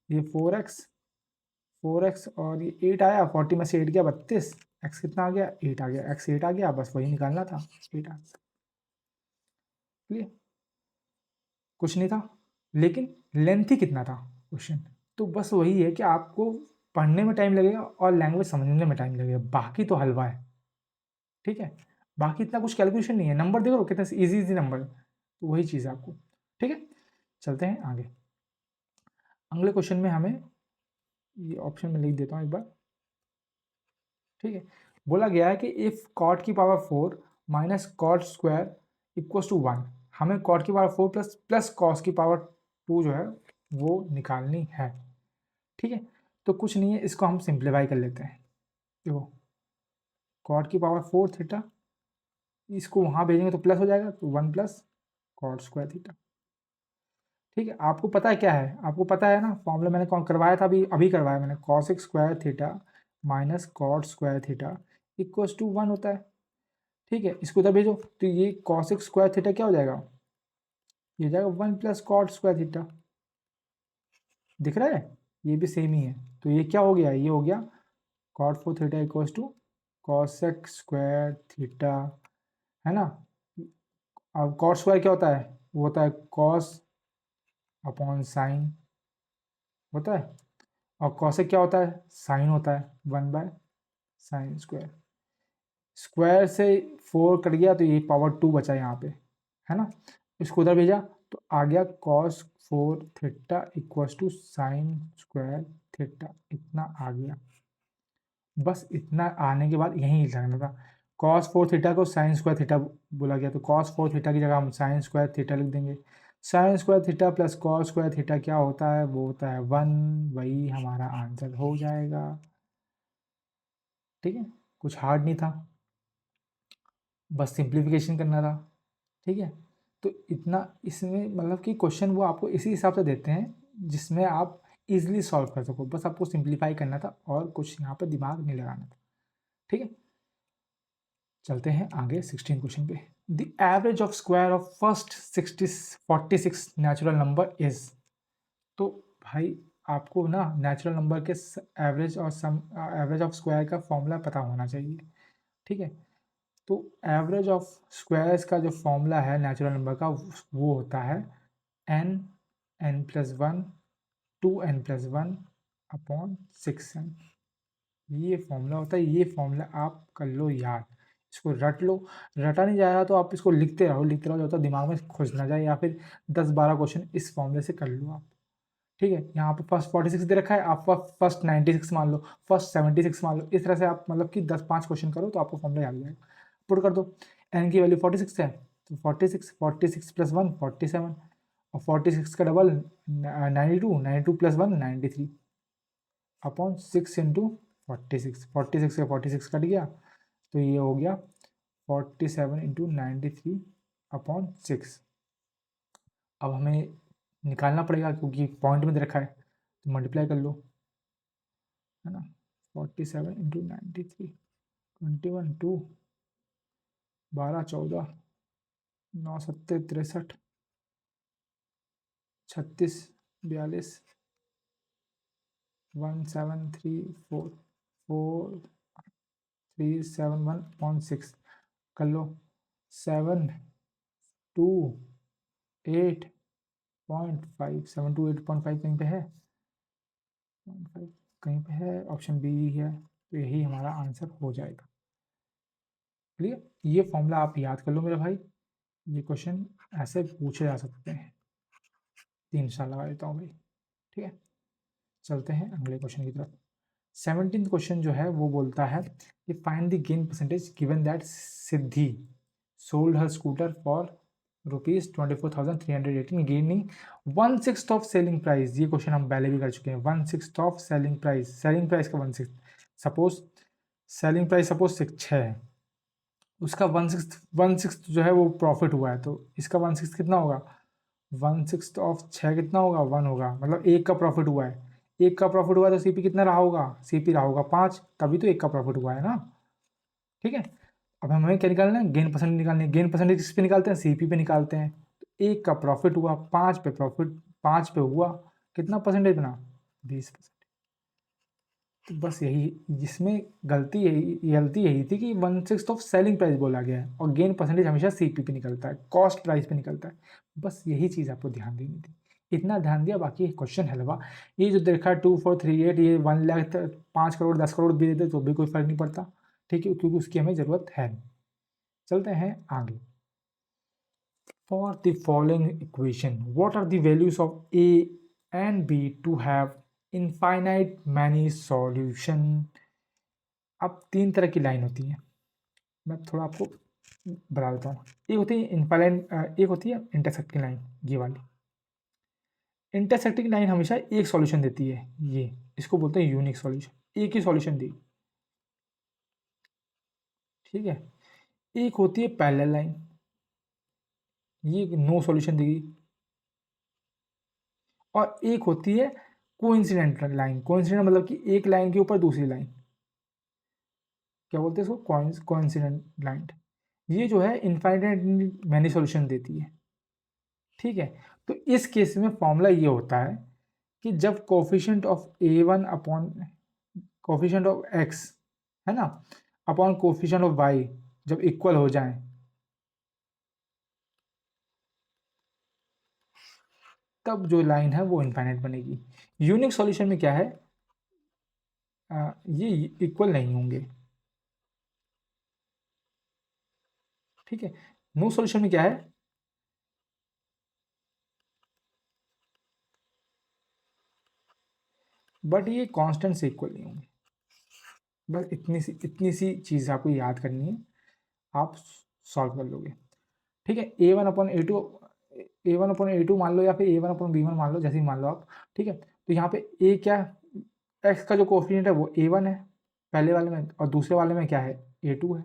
ये 4x और ये 8 आया, 40 में से 8 गया 32, x कितना आ गया, 8 आ गया, x 8 आ गया, बस वही निकालना था, 8 आंसर। क्लियर, कुछ नहीं था, लेकिन लेंथ ही कितना था क्वेश्चन। तो बस वही है कि आपको पढ़ने में टाइम लगेगा और लैंग्वेज समझने में टाइम लगेगा, बाकी तो हलवा है। ठीक है, बाकी इतना कुछ कैलकुलेशन नहीं है, नंबर देखो कितने इजी इजी नंबर है, तो वही चीज़ है आपको। ठीक है, चलते हैं आगे। अगले क्वेश्चन में हमें ये ऑप्शन में लिख देता हूँ एक बार। ठीक है, बोला गया है कि इफ कॉट की power 4 minus cot square equals to 1, हमें कॉट की पावर 4 प्लस कॉस की पावर 2 जो है वो निकालनी है। ठीक है, तो कुछ नहीं है, इसको हम सिंप्लीफाई कर लेते हैं। देखो कॉट की पावर 4 थीटा, इसको वहाँ भेजेंगे तो प्लस हो जाएगा, तो 1 प्लस कॉट स्क्वायर थीटा। ठीक है, आपको पता है क्या है, आपको पता है ना फॉर्मूला मैंने कौन करवाया था, अभी अभी करवाया मैंने, cos square theta minus cot square theta equals to 1 होता है। ठीक है, इसको उधर भेजो तो ये कॉस स्क्वायर थीटा क्या हो जाएगा, ये हो जाएगा 1 प्लस कॉट स्क्वायर थीटा। दिख रहा है, ये भी सेम ही है, तो ये क्या हो गया, ये हो गया cot 4 theta equals to cosec square theta, है ना। अब कॉट स्क्वायर क्या होता है, वो होता है कॉस अपॉन साइन होता है, और कॉसेक क्या होता है, साइन होता है, 1 बाय साइन स्क्वायर। स्क्वायर से 4 कट गया तो ये पावर 2 बचा यहाँ पे, है ना। इसको उधर भेजा तो आ गया cos 4 theta equals to sine square theta, इतना आ गया। बस इतना आने के बाद यहीं लिखना था, कॉस 4 थीटा को साइन स्क्वायर थीटा बोला गया, तो कॉस 4 थीटा की जगह हम साइन स्क्वायर थीटा लिख देंगे। Sign square theta plus cos square theta क्या होता है, वो होता है 1, वही हमारा आंसर हो जाएगा। ठीक है, कुछ हार्ड नहीं था, बस सिंप्लीफिकेशन करना था। ठीक है, तो इतना इसमें मतलब कि क्वेश्चन वो आपको इसी हिसाब से देते हैं जिसमें आप इजीली सॉल्व कर सको, बस आपको सिंप्लीफाई करना था और कुछ यहाँ पर दिमाग नहीं लगाना था। ठीक है, चलते हैं आगे 16 क्वेश्चन पे। The average of square of first 46 natural number is. तो भाई आपको ना नेचुरल नंबर के एवरेज और सम एवरेज ऑफ स्क्वायर का फॉर्मूला पता होना चाहिए। ठीक है, तो एवरेज ऑफ स्क्वायर्स का जो फॉर्मूला है नेचुरल नंबर का वो होता है n n plus 1 2n plus 1 upon 6n। ये फॉर्मूला होता है, ये फॉर्मूला आप कर लो याद, इसको रट लो। रटा नहीं जाएगा तो आप इसको लिखते रहो जब तक दिमाग में खुश ना जाए, या फिर 10-12 क्वेश्चन इस फॉर्मूले से कर लो आप। ठीक है, यहाँ पे फर्स्ट 46 दे रखा है, आप फर्स्ट 96 मान लो, फर्स्ट 76 मान लो, इस तरह से आप मतलब कि 10-5 क्वेश्चन करो तो आपको फॉर्मूला याद हो जाएगा। पुट कर दो, एन की वैल्यू 46 है तो 46 प्लस 1 47, और 46 का डबल 92 प्लस 1 93 अपॉन 6 इंटू 46, 46 से 46 कट गया तो ये हो गया 47 इंटू 93 अपॉन 6। अब हमें निकालना पड़ेगा क्योंकि पॉइंट में दे रखा है, तो मल्टीप्लाई कर लो, है ना। 47 इंटू 93, 21 2 12 14 9 7 63 36 42 1734 4371.6 कर लो, 728.5 728.5 कहीं पे है, 0.5 कहीं पे है, ऑप्शन बी है, तो यही हमारा आंसर हो जाएगा। क्लियर, ये फॉर्मूला आप याद कर लो मेरे भाई, ये क्वेश्चन ऐसे पूछे जा सकते हैं, 3 साल लगा देता हूँ भाई। ठीक है, चलते हैं अगले क्वेश्चन की तरफ। 17th क्वेश्चन जो है वो बोलता है कि find the gain percentage given that Siddhi sold her scooter for ₹24,318 gaining 1/6 of selling price. ये क्वेश्चन हम पहले भी कर चुके हैं, 1/6 of selling price, selling price का 1/6, सपोज सेलिंग प्राइस सपोज 6 है, उसका 1/6 जो है वो प्रॉफिट हुआ है, तो इसका 1/6 कितना होगा, 1/6 ऑफ 6 कितना होगा, 1 होगा, मतलब एक का प्रॉफिट हुआ है, एक का प्रॉफिट हुआ है तो सीपी कितना रहा होगा, सीपी रहा होगा 5, तभी तो एक का प्रॉफिट हुआ है ना। ठीक है, अब हमें क्या निकालना है, गेन परसेंटेज निकालनी है। गेन परसेंटेज किस पे निकालते हैं, सीपी पे निकालते हैं। तो एक का प्रॉफिट हुआ 5 पे, प्रॉफिट 5 पे हुआ कितना परसेंटेज बना, 20%। तो बस यही, जिसमें गलती यही थी कि 1/6 ऑफ सेलिंग प्राइस बोला गया है, और गेन परसेंटेज हमेशा सीपी पे निकलता है, कॉस्ट प्राइस पे निकलता है। बस यही चीज़ आपको ध्यान देनी थी, इतना ध्यान दिया, बाकी क्वेश्चन हलवा। ये जो देखा है 2438, ये 1 लाख 5 करोड़ 10 करोड़ भी देते तो भी कोई फर्क नहीं पड़ता। ठीक है, क्योंकि उसकी हमें ज़रूरत है नहीं। चलते हैं आगे। For the following equation what are the values of A and B to have infinite many solution. अब 3 तरह की लाइन होती है, मैं थोड़ा आपको बता देता हूँ। एक होती है इनफाइनाइट, एक होती है इंटरसेक्टिंग लाइन, ये वाली। इंटरसेक्टिंग लाइन हमेशा एक सॉल्यूशन देती है, ये इसको बोलते हैं यूनिक सॉल्यूशन, एक ही सॉल्यूशन दी, ठीक है। एक होती है पैरेलल लाइन, ये नो सॉल्यूशन देगी। और एक होती है कोइंसिडेंट लाइन, कोइंसिडेंट मतलब कि एक लाइन के ऊपर दूसरी लाइन, क्या बोलते हैं इसको, कोइंसिडेंट लाइन। ये जो है इनफाइनाइट मैनी सॉल्यूशन देती है, ठीक है। तो इस केस में फॉर्मूला ये होता है कि जब coefficient of A one upon coefficient of x, है ना, अपॉन कोफिशिएंट ऑफ वाई जब इक्वल हो जाए, तब जो लाइन है वो इनफाइनाइट बनेगी। यूनिक सॉल्यूशन में क्या है, ये इक्वल नहीं होंगे, ठीक है। नो सॉल्यूशन में क्या है, बट ये कांस्टेंट से इक्वल नहीं होंगे। बस इतनी सी चीज़ आपको याद करनी है, आप सॉल्व कर लोगे, ठीक है। ए वन अपॉन ए टू मान लो, या फिर A1/B1 मान लो, जैसे ही मान लो आप, ठीक है। तो यहाँ पे ए क्या, एक्स का जो कोफिशिएंट है वो A1 है पहले वाले में, और दूसरे वाले में क्या है, A2 है।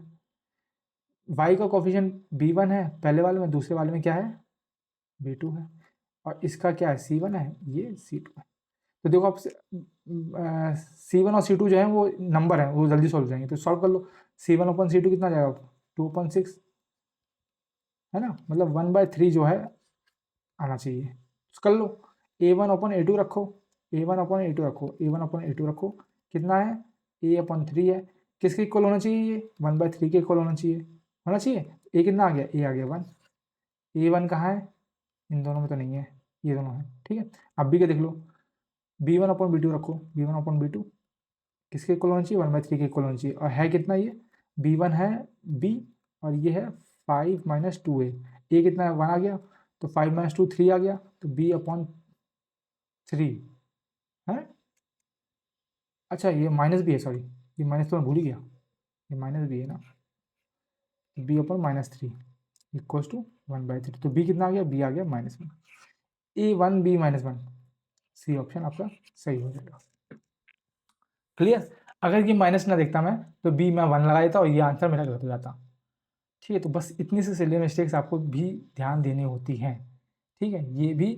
वाई का कोफिशिएंट B1 है पहले वाले में, दूसरे वाले में क्या है, B2 है। और इसका क्या है, C1 है, ये C2 है। तो देखो आप, C1 और C2 जो है वो नंबर है, वो जल्दी सॉल्व हो जाएंगे, तो सॉल्व कर लो। C1/C2 कितना जाएगा, 2/6, है ना, मतलब 1/3 जो है आना चाहिए, तो कर लो। A1/A2 रखो, A1/A2 रखो, A1/A2 रखो, कितना है, A/3 है। किसके इक्वल होना चाहिए, ये 1/3 के इक्वल होना चाहिए, होना चाहिए। ए कितना आ गया, ए आ गया 1, A1 कहाँ है, इन दोनों में तो नहीं है, ये दोनों है, ठीक है। अब भी क्या देख लो, B1/B2 रखो, B1/B2 किसके इक्वल होना चाहिए, 1/3 के इक्वल होना चाहिए, और है कितना ये, B1 है B, और ये है 5 - 2a, ए कितना है, 1 आ गया, तो 5 - 2 3 आ गया, तो B/3 है। अच्छा ये माइनस भी है, सॉरी, ये माइनस तो मैं भूल ही गया, ये माइनस भी है ना, B/-3 इक्वल्स टू 1/3, तो B कितना आ गया, B आ गया -1, A1 B-1, सी ऑप्शन आपका सही हो जाएगा। क्लियर। अगर ये माइनस ना देखता मैं, तो बी मैं 1 लगा देता और ये आंसर मेरा गलत हो जाता, ठीक है। तो बस इतनी सी सिली मिस्टेक्स आपको भी ध्यान देनी होती हैं, ठीक है। ये भी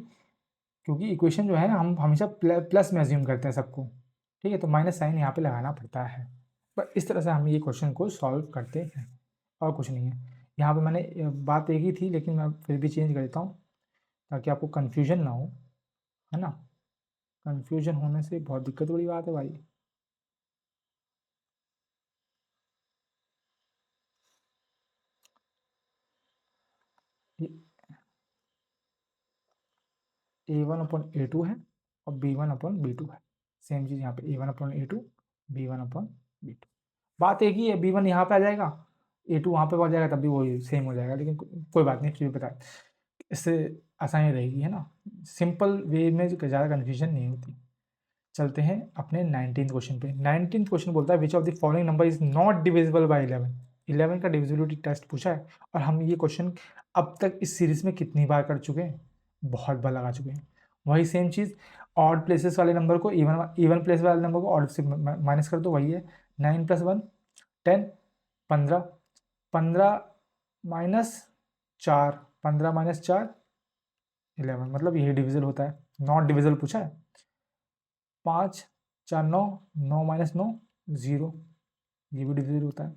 क्योंकि इक्वेशन जो है ना, हम हमेशा प्लस में अज्यूम करते हैं सबको, ठीक है, तो माइनस साइन यहाँ पे लगाना पड़ता है। पर इस तरह से हम ये क्वेश्चन को सॉल्व करते हैं, और कुछ नहीं है। यहाँ पे मैंने बात एक ही थी, लेकिन मैं फिर भी चेंज कर देता हूँ ताकि आपको कन्फ्यूजन ना हो, है ना। कन्फ्यूजन होने से बहुत दिक्कत बड़ी बात है भाई। A1/A2 है और B1/B2 है, सेम चीज़ यहाँ पे A1/A2, B1/B2, बात एक ही है। B1 यहाँ पे आ जाएगा, A2 वहाँ पे पहुँच जाएगा, तब भी वही सेम हो जाएगा, लेकिन कोई बात नहीं, फिर भी बता, इससे आसानी रहेगी, है ना। सिंपल वे में ज़्यादा कन्फ्यूजन नहीं होती। चलते हैं अपने 19th क्वेश्चन पे। 19th क्वेश्चन बोलता है which of the following number is not divisible by 11। 11 का डिविजिबिलिटी टेस्ट पूछा है, और हम ये क्वेश्चन अब तक इस सीरीज में कितनी बार कर चुके हैं, बहुत बार लगा चुके हैं। वही सेम चीज़, ऑड प्लेसेस वाले नंबर को इवन प्लेस वाले नंबर को ऑड से माइनस कर दो, वही है 9 + 1 10, 15, 15 - 4, 15 - 4 11, मतलब यही डिविजल होता है, नॉट डिविजल पूछा है। 5 × 4 = 9, 9 - 9 0, ये भी डिविजल होता है।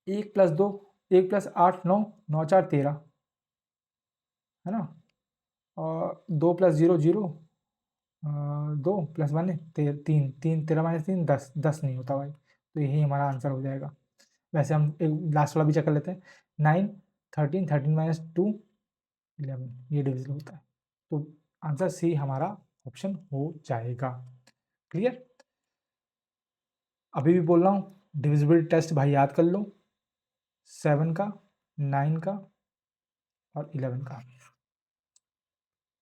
1 + 2, 1 + 8 9, 9 × 4 13, है ना। और 2 + 0 0, 2 + 1 3, 3 13 - 3 10, 10 नहीं होता भाई, तो यही हमारा आंसर हो जाएगा। वैसे हम एक लास्ट वाला भी चेक कर लेते हैं, 9 13, 13 - 2 11, ये डिविजल होता है, तो आंसर सी हमारा ऑप्शन हो जाएगा। क्लियर। अभी भी बोल रहा हूँ, डिविजिबिलिटी टेस्ट भाई याद कर लो, 7 का, 9 का और 11 का,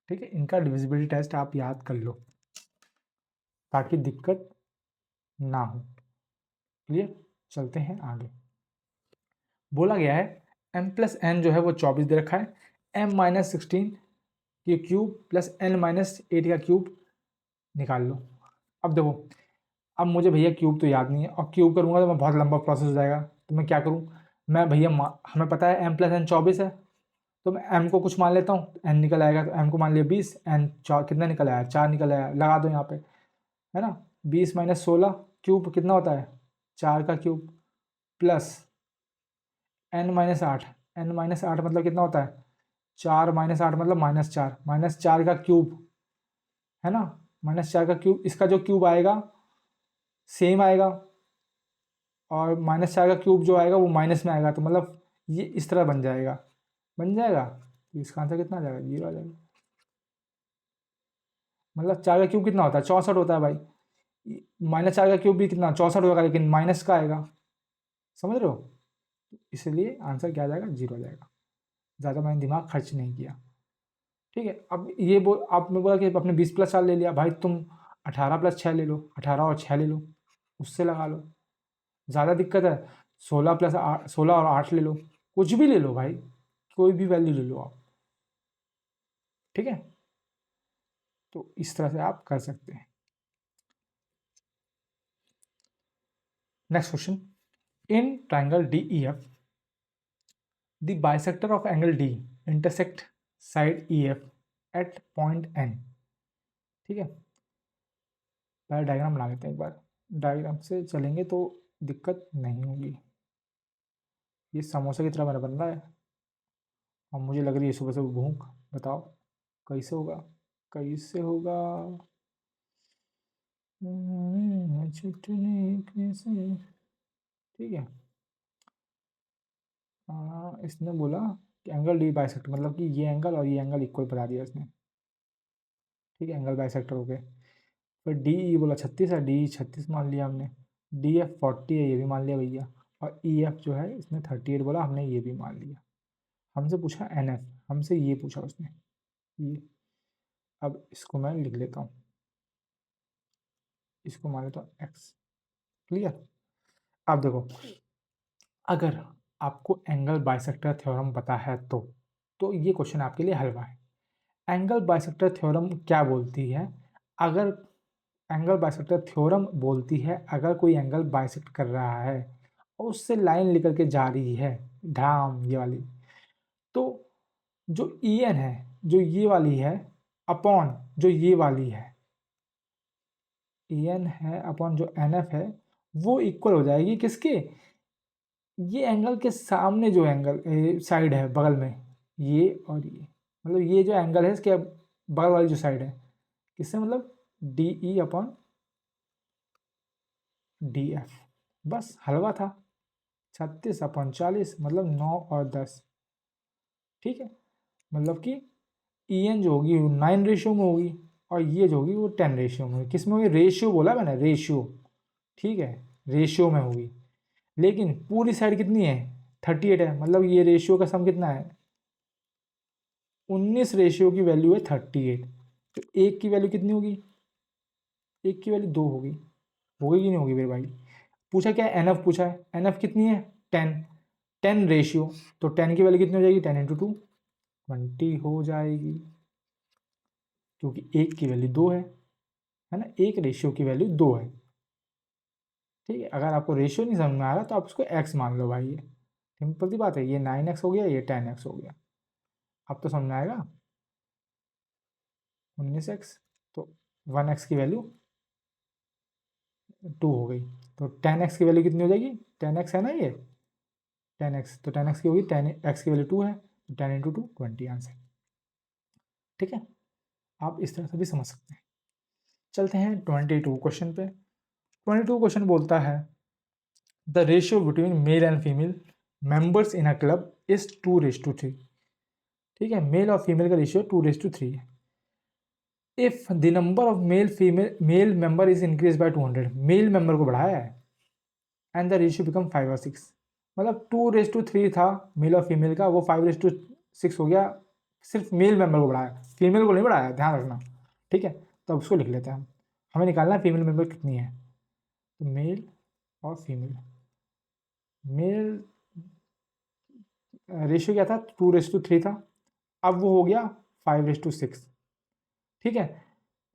ठीक है। इनका डिविजिबिलिटी टेस्ट आप याद कर लो ताकि दिक्कत ना हो। क्लियर। चलते हैं आगे। बोला गया है m+n जो है वो 24 दे रखा है, m-16 की क्यूब प्लस n-8 का क्यूब निकाल लो। अब देखो, अब मुझे भैया क्यूब तो याद नहीं है, और क्यूब करूँगा तो मैं बहुत लंबा प्रोसेस हो जाएगा, तो मैं क्या करूँ, मैं भैया हमें पता है m+n 24 है, तो मैं m को कुछ मान लेता हूँ, n निकल आएगा, तो m को मान लिया 20, n 4 कितना निकल आया, 4 निकल आया, लगा दो यहाँ पे, है ना। 20 - 16 क्यूब कितना होता है, 4 का क्यूब, प्लस n-8, n-8 मतलब कितना होता है, 4 - 8 मतलब -4, -4 का क्यूब, है ना, -4 का क्यूब, इसका जो क्यूब आएगा सेम आएगा, और -4 का क्यूब जो आएगा वो माइनस में आएगा, तो मतलब ये इस तरह बन जाएगा, तो इसका आंसर कितना आ जाएगा, 0 आ जाएगा। मतलब 4 का क्यूब कितना होता है, 64 होता है भाई, -4 का क्यूब भी कितना 64 होगा, लेकिन माइनस का आएगा, समझ रहे हो, इसलिए आंसर क्या आ जाएगा, 0 आ जाएगा। ज़्यादा मैंने दिमाग खर्च नहीं किया, ठीक है। अब ये आपने बोला कि अपने 20+4 ले लिया, भाई तुम 18+6 ले लो, 18 और 6 ले लो, उससे लगा लो, ज़्यादा दिक्कत है, 16 और 8 ले लो, कुछ भी ले लो भाई, कोई भी वैल्यू ले लो आप, ठीक है। तो इस तरह से आप कर सकते हैं। Next question, in triangle D E F the bisector of angle D intersect side E F at point N, ठीक है। पहले डायग्राम बना लेते हैं एक बार, डायग्राम से चलेंगे तो दिक्कत नहीं होगी। ये समोसा की तरह मेरा बन रहा है, और मुझे लग रही है सुबह सुबह भूख, बताओ कैसे होगा, कैसे होगा, छुट्टी कैसे, ठीक है। इसने बोला कि एंगल डी बाइसेक्टर, मतलब कि ये एंगल और ये एंगल इक्वल बता दिया इसने, ठीक है, एंगल बाइसेक्टर हो गए। फिर डी ई बोला 36 है, डी 36 मान लिया हमने, डी एफ 40 है, ये भी मान लिया भैया, और ई एफ जो है इसने 38 बोला, हमने ये भी मान लिया। हमसे पूछा एन एफ, हमसे ये पूछा उसने, ये, अब इसको मैं लिख लेता हूँ, इसको मान लेता हूँ एक्स, क्लियर। अब देखो, अगर आपको एंगल बाइसेक्टर थ्योरम पता है तो ये क्वेश्चन आपके लिए हलवा है। एंगल बाइसेक्टर थ्योरम क्या बोलती है, अगर एंगल बाइसेक्टर थ्योरम बोलती है अगर कोई एंगल बाइसेक्ट कर रहा है और उससे लाइन लेकर के जा रही है, ढाम ये वाली, तो जो ई एन है, जो ये वाली है, अपॉन जो ये वाली है, ई एन है अपॉन जो एन एफ है, वो इक्वल हो जाएगी किसके, ये एंगल के सामने जो एंगल साइड है बगल में, ये और ये, मतलब ये जो एंगल है इसके बगल वाली जो साइड है, किससे, मतलब D E upon D F, बस हलवा था। 36/40 मतलब 9 और 10, ठीक है। मतलब कि ई एन जो होगी वो 9 रेशियो में होगी, और ये जो होगी वो 10 रेशियो में होगी। किस में होगी, रेशियो बोला मैंने, रेशियो, ठीक है, रेशियो में होगी। लेकिन पूरी साइड कितनी है, 38 है, मतलब ये रेशियो का सम कितना है, 19 रेशियो की वैल्यू है 38, तो एक की वैल्यू कितनी होगी, एक की वैल्यू 2 होगी, होगी कि नहीं होगी मेरे भाई। पूछा क्या है, एन एफ पूछा है, एन एफ कितनी है 10, 10 रेशियो, तो 10 की वैल्यू कितनी हो जाएगी, 10 × 2 20 हो जाएगी, क्योंकि एक की वैल्यू 2 है ना, एक रेशियो की वैल्यू 2 है, ठीक है। अगर आपको रेशियो नहीं समझ में आ रहा तो आप उसको एक्स मान लो भाई, ये सिंपल सी बात है, ये 9x हो गया, ये 10x हो गया, अब तो समझ में आएगा। 19x, तो 1x की वैल्यू 2 हो गई, तो 10x की वैल्यू कितनी हो जाएगी, 10x है ना ये, 10x, तो 10x की होगी, 10x की वैल्यू 2 है, तो 10 × 2 20 आंसर, ठीक है। आप इस तरह से भी समझ सकते हैं। चलते हैं 22 क्वेश्चन पे। 22 क्वेश्चन बोलता है the ratio between male and female members in a club is 2:3, ठीक है, मेल और फीमेल का रेशियो 2:3 है। If the number of male member is increase by 200, male member को बढ़ाया है, एंड द रेशियो बिकम 5 और 6, मतलब 2:3 था मेल और फीमेल का, वो 5:6 हो गया, सिर्फ मेल मेंबर को बढ़ाया, फीमेल को नहीं बढ़ाया, ध्यान रखना, ठीक है। तो अब उसको लिख लेते हैं हम, हमें निकालना है फीमेल मेंबर कितनी है, तो मेल और फीमेल, मेल रेशियो क्या था, 2:3 था, अब वो हो गया 5:6। ठीक है,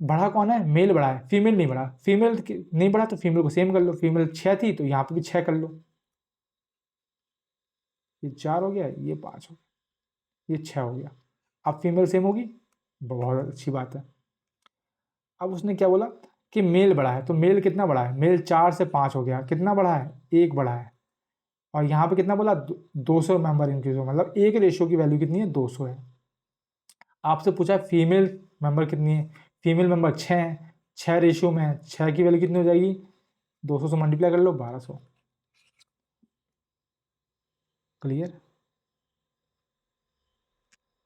बढ़ा कौन है, मेल बढ़ा है, फीमेल नहीं बढ़ा। फीमेल नहीं बढ़ा तो फीमेल को सेम कर लो, फीमेल 6 थी तो यहाँ पे भी 6 कर लो, ये 4 हो गया, ये 5 हो गया, ये 6 हो गया। अब फीमेल सेम होगी, बहुत अच्छी बात है। अब उसने क्या बोला कि मेल बढ़ा है, तो मेल कितना बढ़ा है, मेल 4 से 5 हो गया, कितना बढ़ा है, 1 बढ़ा है। और यहाँ पे कितना बोला, 200 मेंबर इंक्रीज हो, मतलब एक रेशियो की वैल्यू कितनी है, 200 है। आपसे पूछा फीमेल मेंबर कितनी है, फीमेल मेंबर 6 है, 6 रेशियो में है, 6 की वैल्यू कितनी हो जाएगी, 200 से मल्टीप्लाई कर लो, 1200। क्लियर,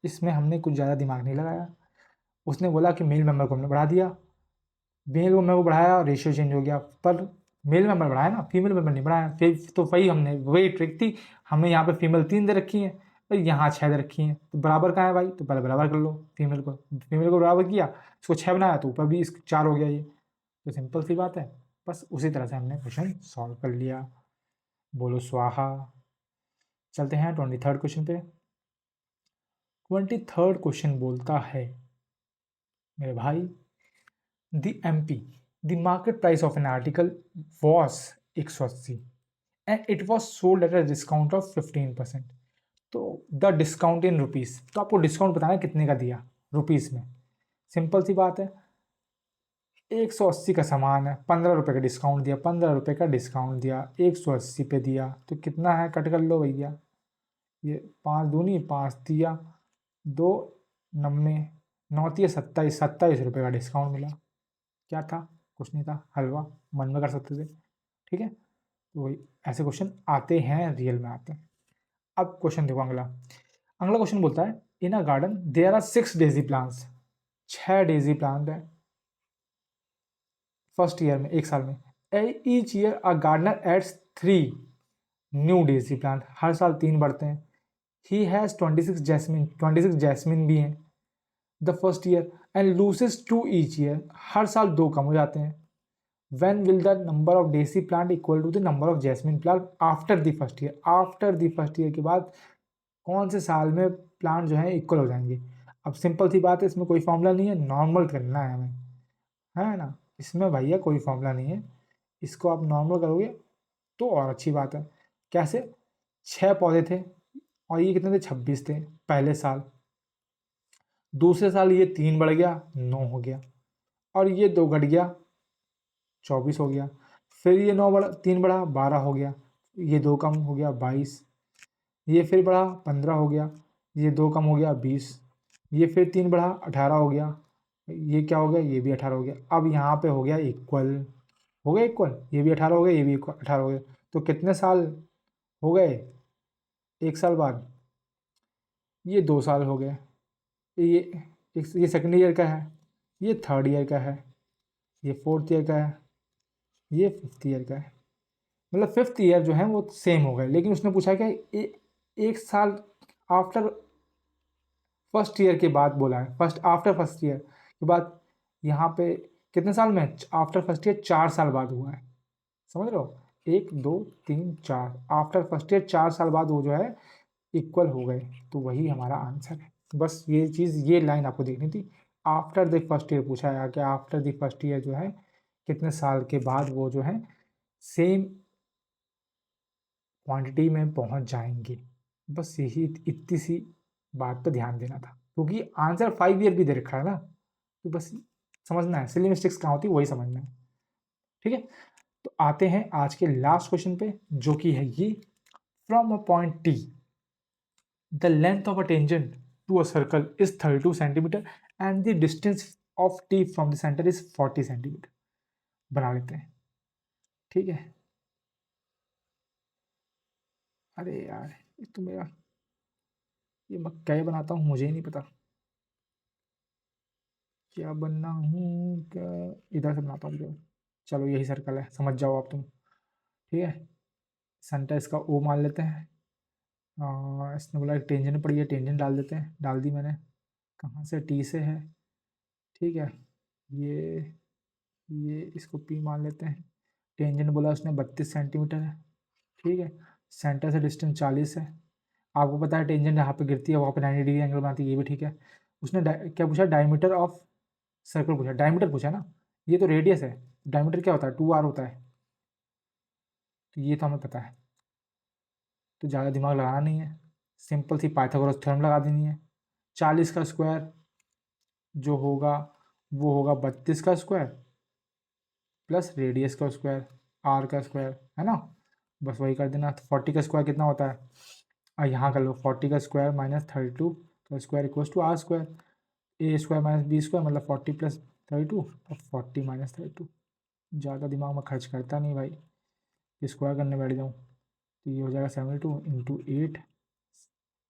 इसमें हमने कुछ ज़्यादा दिमाग नहीं लगाया। उसने बोला कि मेल मेंबर को हमने बढ़ा दिया, मेल मेंबर को बढ़ाया, रेशियो चेंज हो गया, पर मेल मेंबर बढ़ाया ना, फीमेल मेंबर नहीं बढ़ाया। फिर तो वही हमने वही ट्रिक थी, हमने यहाँ पे फीमेल 3 दे रखी है और यहाँ 6 दे रखी है, तो बराबर कहाँ है भाई, तो पहले बराबर कर लो, फीमेल को बराबर किया, इसको 6 बनाया तो ऊपर भी 4 हो गया, ये तो सिंपल सी बात है। बस उसी तरह से हमने क्वेश्चन सॉल्व कर लिया। बोलो स्वाहा। चलते हैं 23rd क्वेश्चन पे। 23rd क्वेश्चन बोलता है मेरे भाई, the MP, the market price of an article was 180 and it was sold at a discount of 15%। तो द डिस्काउंट इन रुपीज़, तो आपको डिस्काउंट बताना है कितने का दिया रुपीज़ में। सिंपल सी बात है, 180 का सामान है, 15 रुपये का डिस्काउंट दिया, 15 रुपये का डिस्काउंट दिया, 180 पे दिया, तो कितना है, कट कर लो भैया, ये 5 दूनी 5 दिया, 2 90, 9 27 रुपये का डिस्काउंट मिला। क्या था, कुछ नहीं था, हलवा, मन में कर सकते थे। ठीक है, तो वही ऐसे क्वेश्चन आते हैं, रियल में आते हैं। अब क्वेश्चन देखो अगला। अगला क्वेश्चन बोलता है, in a garden there are 6 daisy plants, 6 daisy plant है फर्स्ट ईयर में, एक साल में। Each year a gardener adds 3 new daisy plant, हर साल 3 बढ़ते हैं। ही हैज़ 26 जैस्मिन भी हैं the first year and loses 2 each year, हर साल 2 कम हो जाते हैं। when will the number of daisy plant equal to the number of jasmine plant after the first year, after the first year के बाद कौन से साल में प्लांट जो है इक्वल हो जाएंगे। अब सिंपल सी बात है, इसमें कोई फॉर्मूला नहीं है, नॉर्मल करना है हमें, है ना, इसमें भैया कोई फॉर्मूला नहीं है, इसको आप नॉर्मल करोगे तो और अच्छी बात है। कैसे, 6 पौधे थे और ये कितने थे, 26 थे पहले साल, दूसरे साल ये 3 बढ़ गया, 9 हो गया, और ये 2 घट गया, 24 हो गया, फिर ये 9 बढ़ा, 3 बढ़ा, 12 हो गया, ये 2 कम हो गया, 22, ये फिर बढ़ा, 15 हो गया, ये 2 कम हो गया, 20, ये फिर 3 बढ़ा, 18 हो गया, ये क्या हो गया, ये भी 18 हो गया। अब यहाँ पे हो गया इक्वल, हो गया इक्वल, ये भी 18 हो गया, ये भी 18 हो गया, तो कितने साल हो गए, एक साल बाद, ये 2 साल हो गए, ये ये सेकेंड ईयर का है, ये थर्ड ईयर का है, ये फोर्थ ईयर का है, ये फिफ्थ ईयर का है, मतलब फिफ्थ ईयर जो है वो सेम हो गए। लेकिन उसने पूछा कि एक साल आफ्टर फर्स्ट ईयर के बाद बोला है, फर्स्ट आफ्टर फर्स्ट ईयर के बाद, यहाँ पे कितने साल में, आफ्टर फर्स्ट ईयर 4 साल बाद हुआ है, समझ रहे हो, 1 2 3 4, आफ्टर फर्स्ट ईयर 4 साल बाद वो जो है इक्वल हो गए, तो वही हमारा आंसर है। बस ये चीज़, ये लाइन आपको देखनी थी, आफ्टर द फर्स्ट ईयर पूछा है कि आफ्टर द फर्स्ट ईयर जो है कितने साल के बाद वो जो है सेम क्वांटिटी में पहुंच जाएंगे। बस यही इतनी सी बात पर ध्यान देना था, क्योंकि आंसर 5 ईयर भी दे रखा है ना, तो बस समझना है सिली मिस्टेक्स कहाँ होती है, वही समझना है। ठीक है, तो आते हैं आज के लास्ट क्वेश्चन पे, जो कि है ये, from a point T the length of a tangent to a circle is 32 centimetre and the distance of T from the centre is 40 centimetre. बना लेते हैं, ठीक है। अरे यार, ये तो मेरा, ये मैं क्या बनाता हूँ मुझे ही नहीं पता, क्या बनना हूँ क्या, इधर से बनाता हूँ जो, चलो यही सर्कल है, समझ जाओ आप तुम। ठीक है, सेंटर इसका ओ मान लेते हैं, इसने बोला टेंजेंट पड़ी है, टेंजेंट डाल देते हैं, डाल दी मैंने, कहाँ से, टी से है, ठीक है। ये ये इसको पी मान लेते हैं, टेंजेंट बोला उसने 32 सेंटीमीटर है, ठीक है। सेंटर से डिस्टेंस 40 है, आपको पता है टेंजेंट यहाँ पे गिरती है, वहाँ पे 90 डिग्री एंगल बनाती है, ये भी ठीक है। उसने क्या पूछा, डायमीटर ऑफ सर्कल पूछा, डायमीटर पूछा ना, ये तो रेडियस है, डायमीटर क्या होता है 2r होता है, तो ये तो हमें पता है, तो ज़्यादा दिमाग लगाना नहीं है, सिंपल सी पाइथागोरस थ्योरम लगा देनी है। 40 का स्क्वायर जो होगा वो होगा 32 का स्क्वायर प्लस रेडियस का स्क्वायर, आर का स्क्वायर, है ना, बस वही कर देना। तो 40 का स्क्वायर कितना होता है, और यहाँ कर लो 40 का स्क्वायर माइनस 32 का square equals to r square, a square minus b square मतलब 40 प्लस 32 और 40 माइनस 32। ज़्यादा दिमाग में खर्च करता नहीं भाई, स्क्वायर करने बैठ जाऊँ तो ये हो जाएगा 72 into 8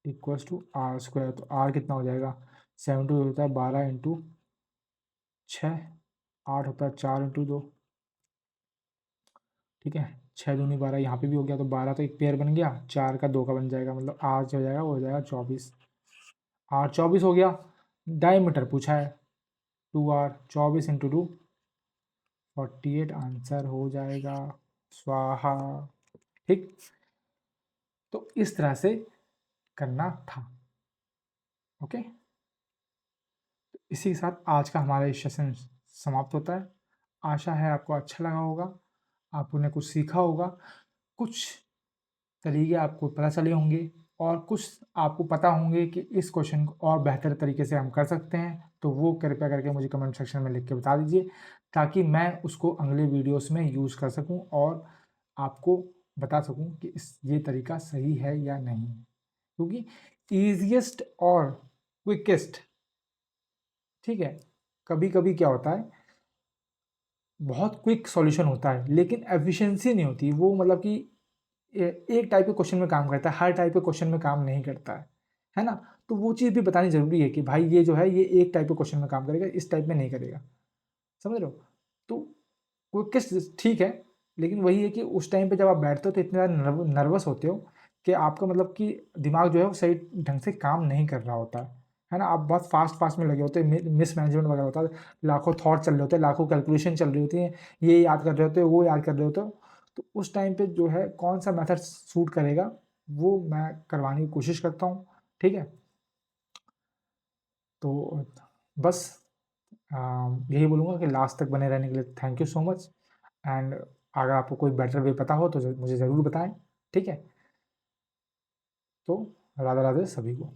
equals to r square. तो आर कितना हो जाएगा, 72 होता है 12 इंटू 6, 8 होता है 4 इंटू 2, ठीक है, 6 दूनी 12, यहाँ पे भी हो गया, तो 12 तो एक पेयर बन गया, 4 का 2 का बन जाएगा, मतलब आर जो हो जाएगा वो हो जाएगा 24, आर 24 हो गया। डायमीटर पूछा है 2r, 24 इंटू 2 48, आंसर हो जाएगा स्वाहा। ठीक, तो इस तरह से करना था। ओके, इसी के साथ आज का हमारा ये सेशन समाप्त होता है। आशा है आपको अच्छा लगा होगा, आपने कुछ सीखा होगा, कुछ तरीके आपको पता चले होंगे, और कुछ आपको पता होंगे कि इस क्वेश्चन को और बेहतर तरीके से हम कर सकते हैं, तो वो कृपया करके मुझे कमेंट सेक्शन में लिख के बता दीजिए, ताकि मैं उसको अगले वीडियोस में यूज़ कर सकूं और आपको बता सकूं कि ये तरीका सही है या नहीं। क्योंकि ईजिएस्ट और क्विकेस्ट, ठीक है, कभी कभी क्या होता है, बहुत क्विक सॉल्यूशन होता है लेकिन एफिशिएंसी नहीं होती वो, मतलब कि एक टाइप के क्वेश्चन में काम करता है, हर टाइप के क्वेश्चन में काम नहीं करता है ना। तो वो चीज़ भी बतानी जरूरी है कि भाई ये जो है ये एक टाइप के क्वेश्चन में काम करेगा, इस टाइप में नहीं करेगा, समझ रहे हो। तो क्विकेस्ट ठीक है, लेकिन वही है कि उस टाइम पे जब आप बैठते हो तो इतने ज़्यादा नर्वस होते हो कि आपका मतलब कि दिमाग जो है वो सही ढंग से काम नहीं कर रहा होता है ना। आप बहुत फास्ट फास्ट में लगे होते हैं, मिस मैनेजमेंट वगैरह होता है, लाखों थॉट चल रहे होते हैं, लाखों कैलकुलेशन चल रही होती हैं, ये याद कर रहे होते हो वो याद कर रहे होते हो। तो उस टाइम पे जो है कौन सा मेथड सूट करेगा वो मैं करवाने की कोशिश करता हूँ, ठीक है। तो बस यही बोलूँगा कि लास्ट तक बने रहने के लिए thank you so much, and अगर आपको कोई बेटर वे पता हो तो मुझे ज़रूर बताएं, ठीक है। तो राधे राधे सभी को।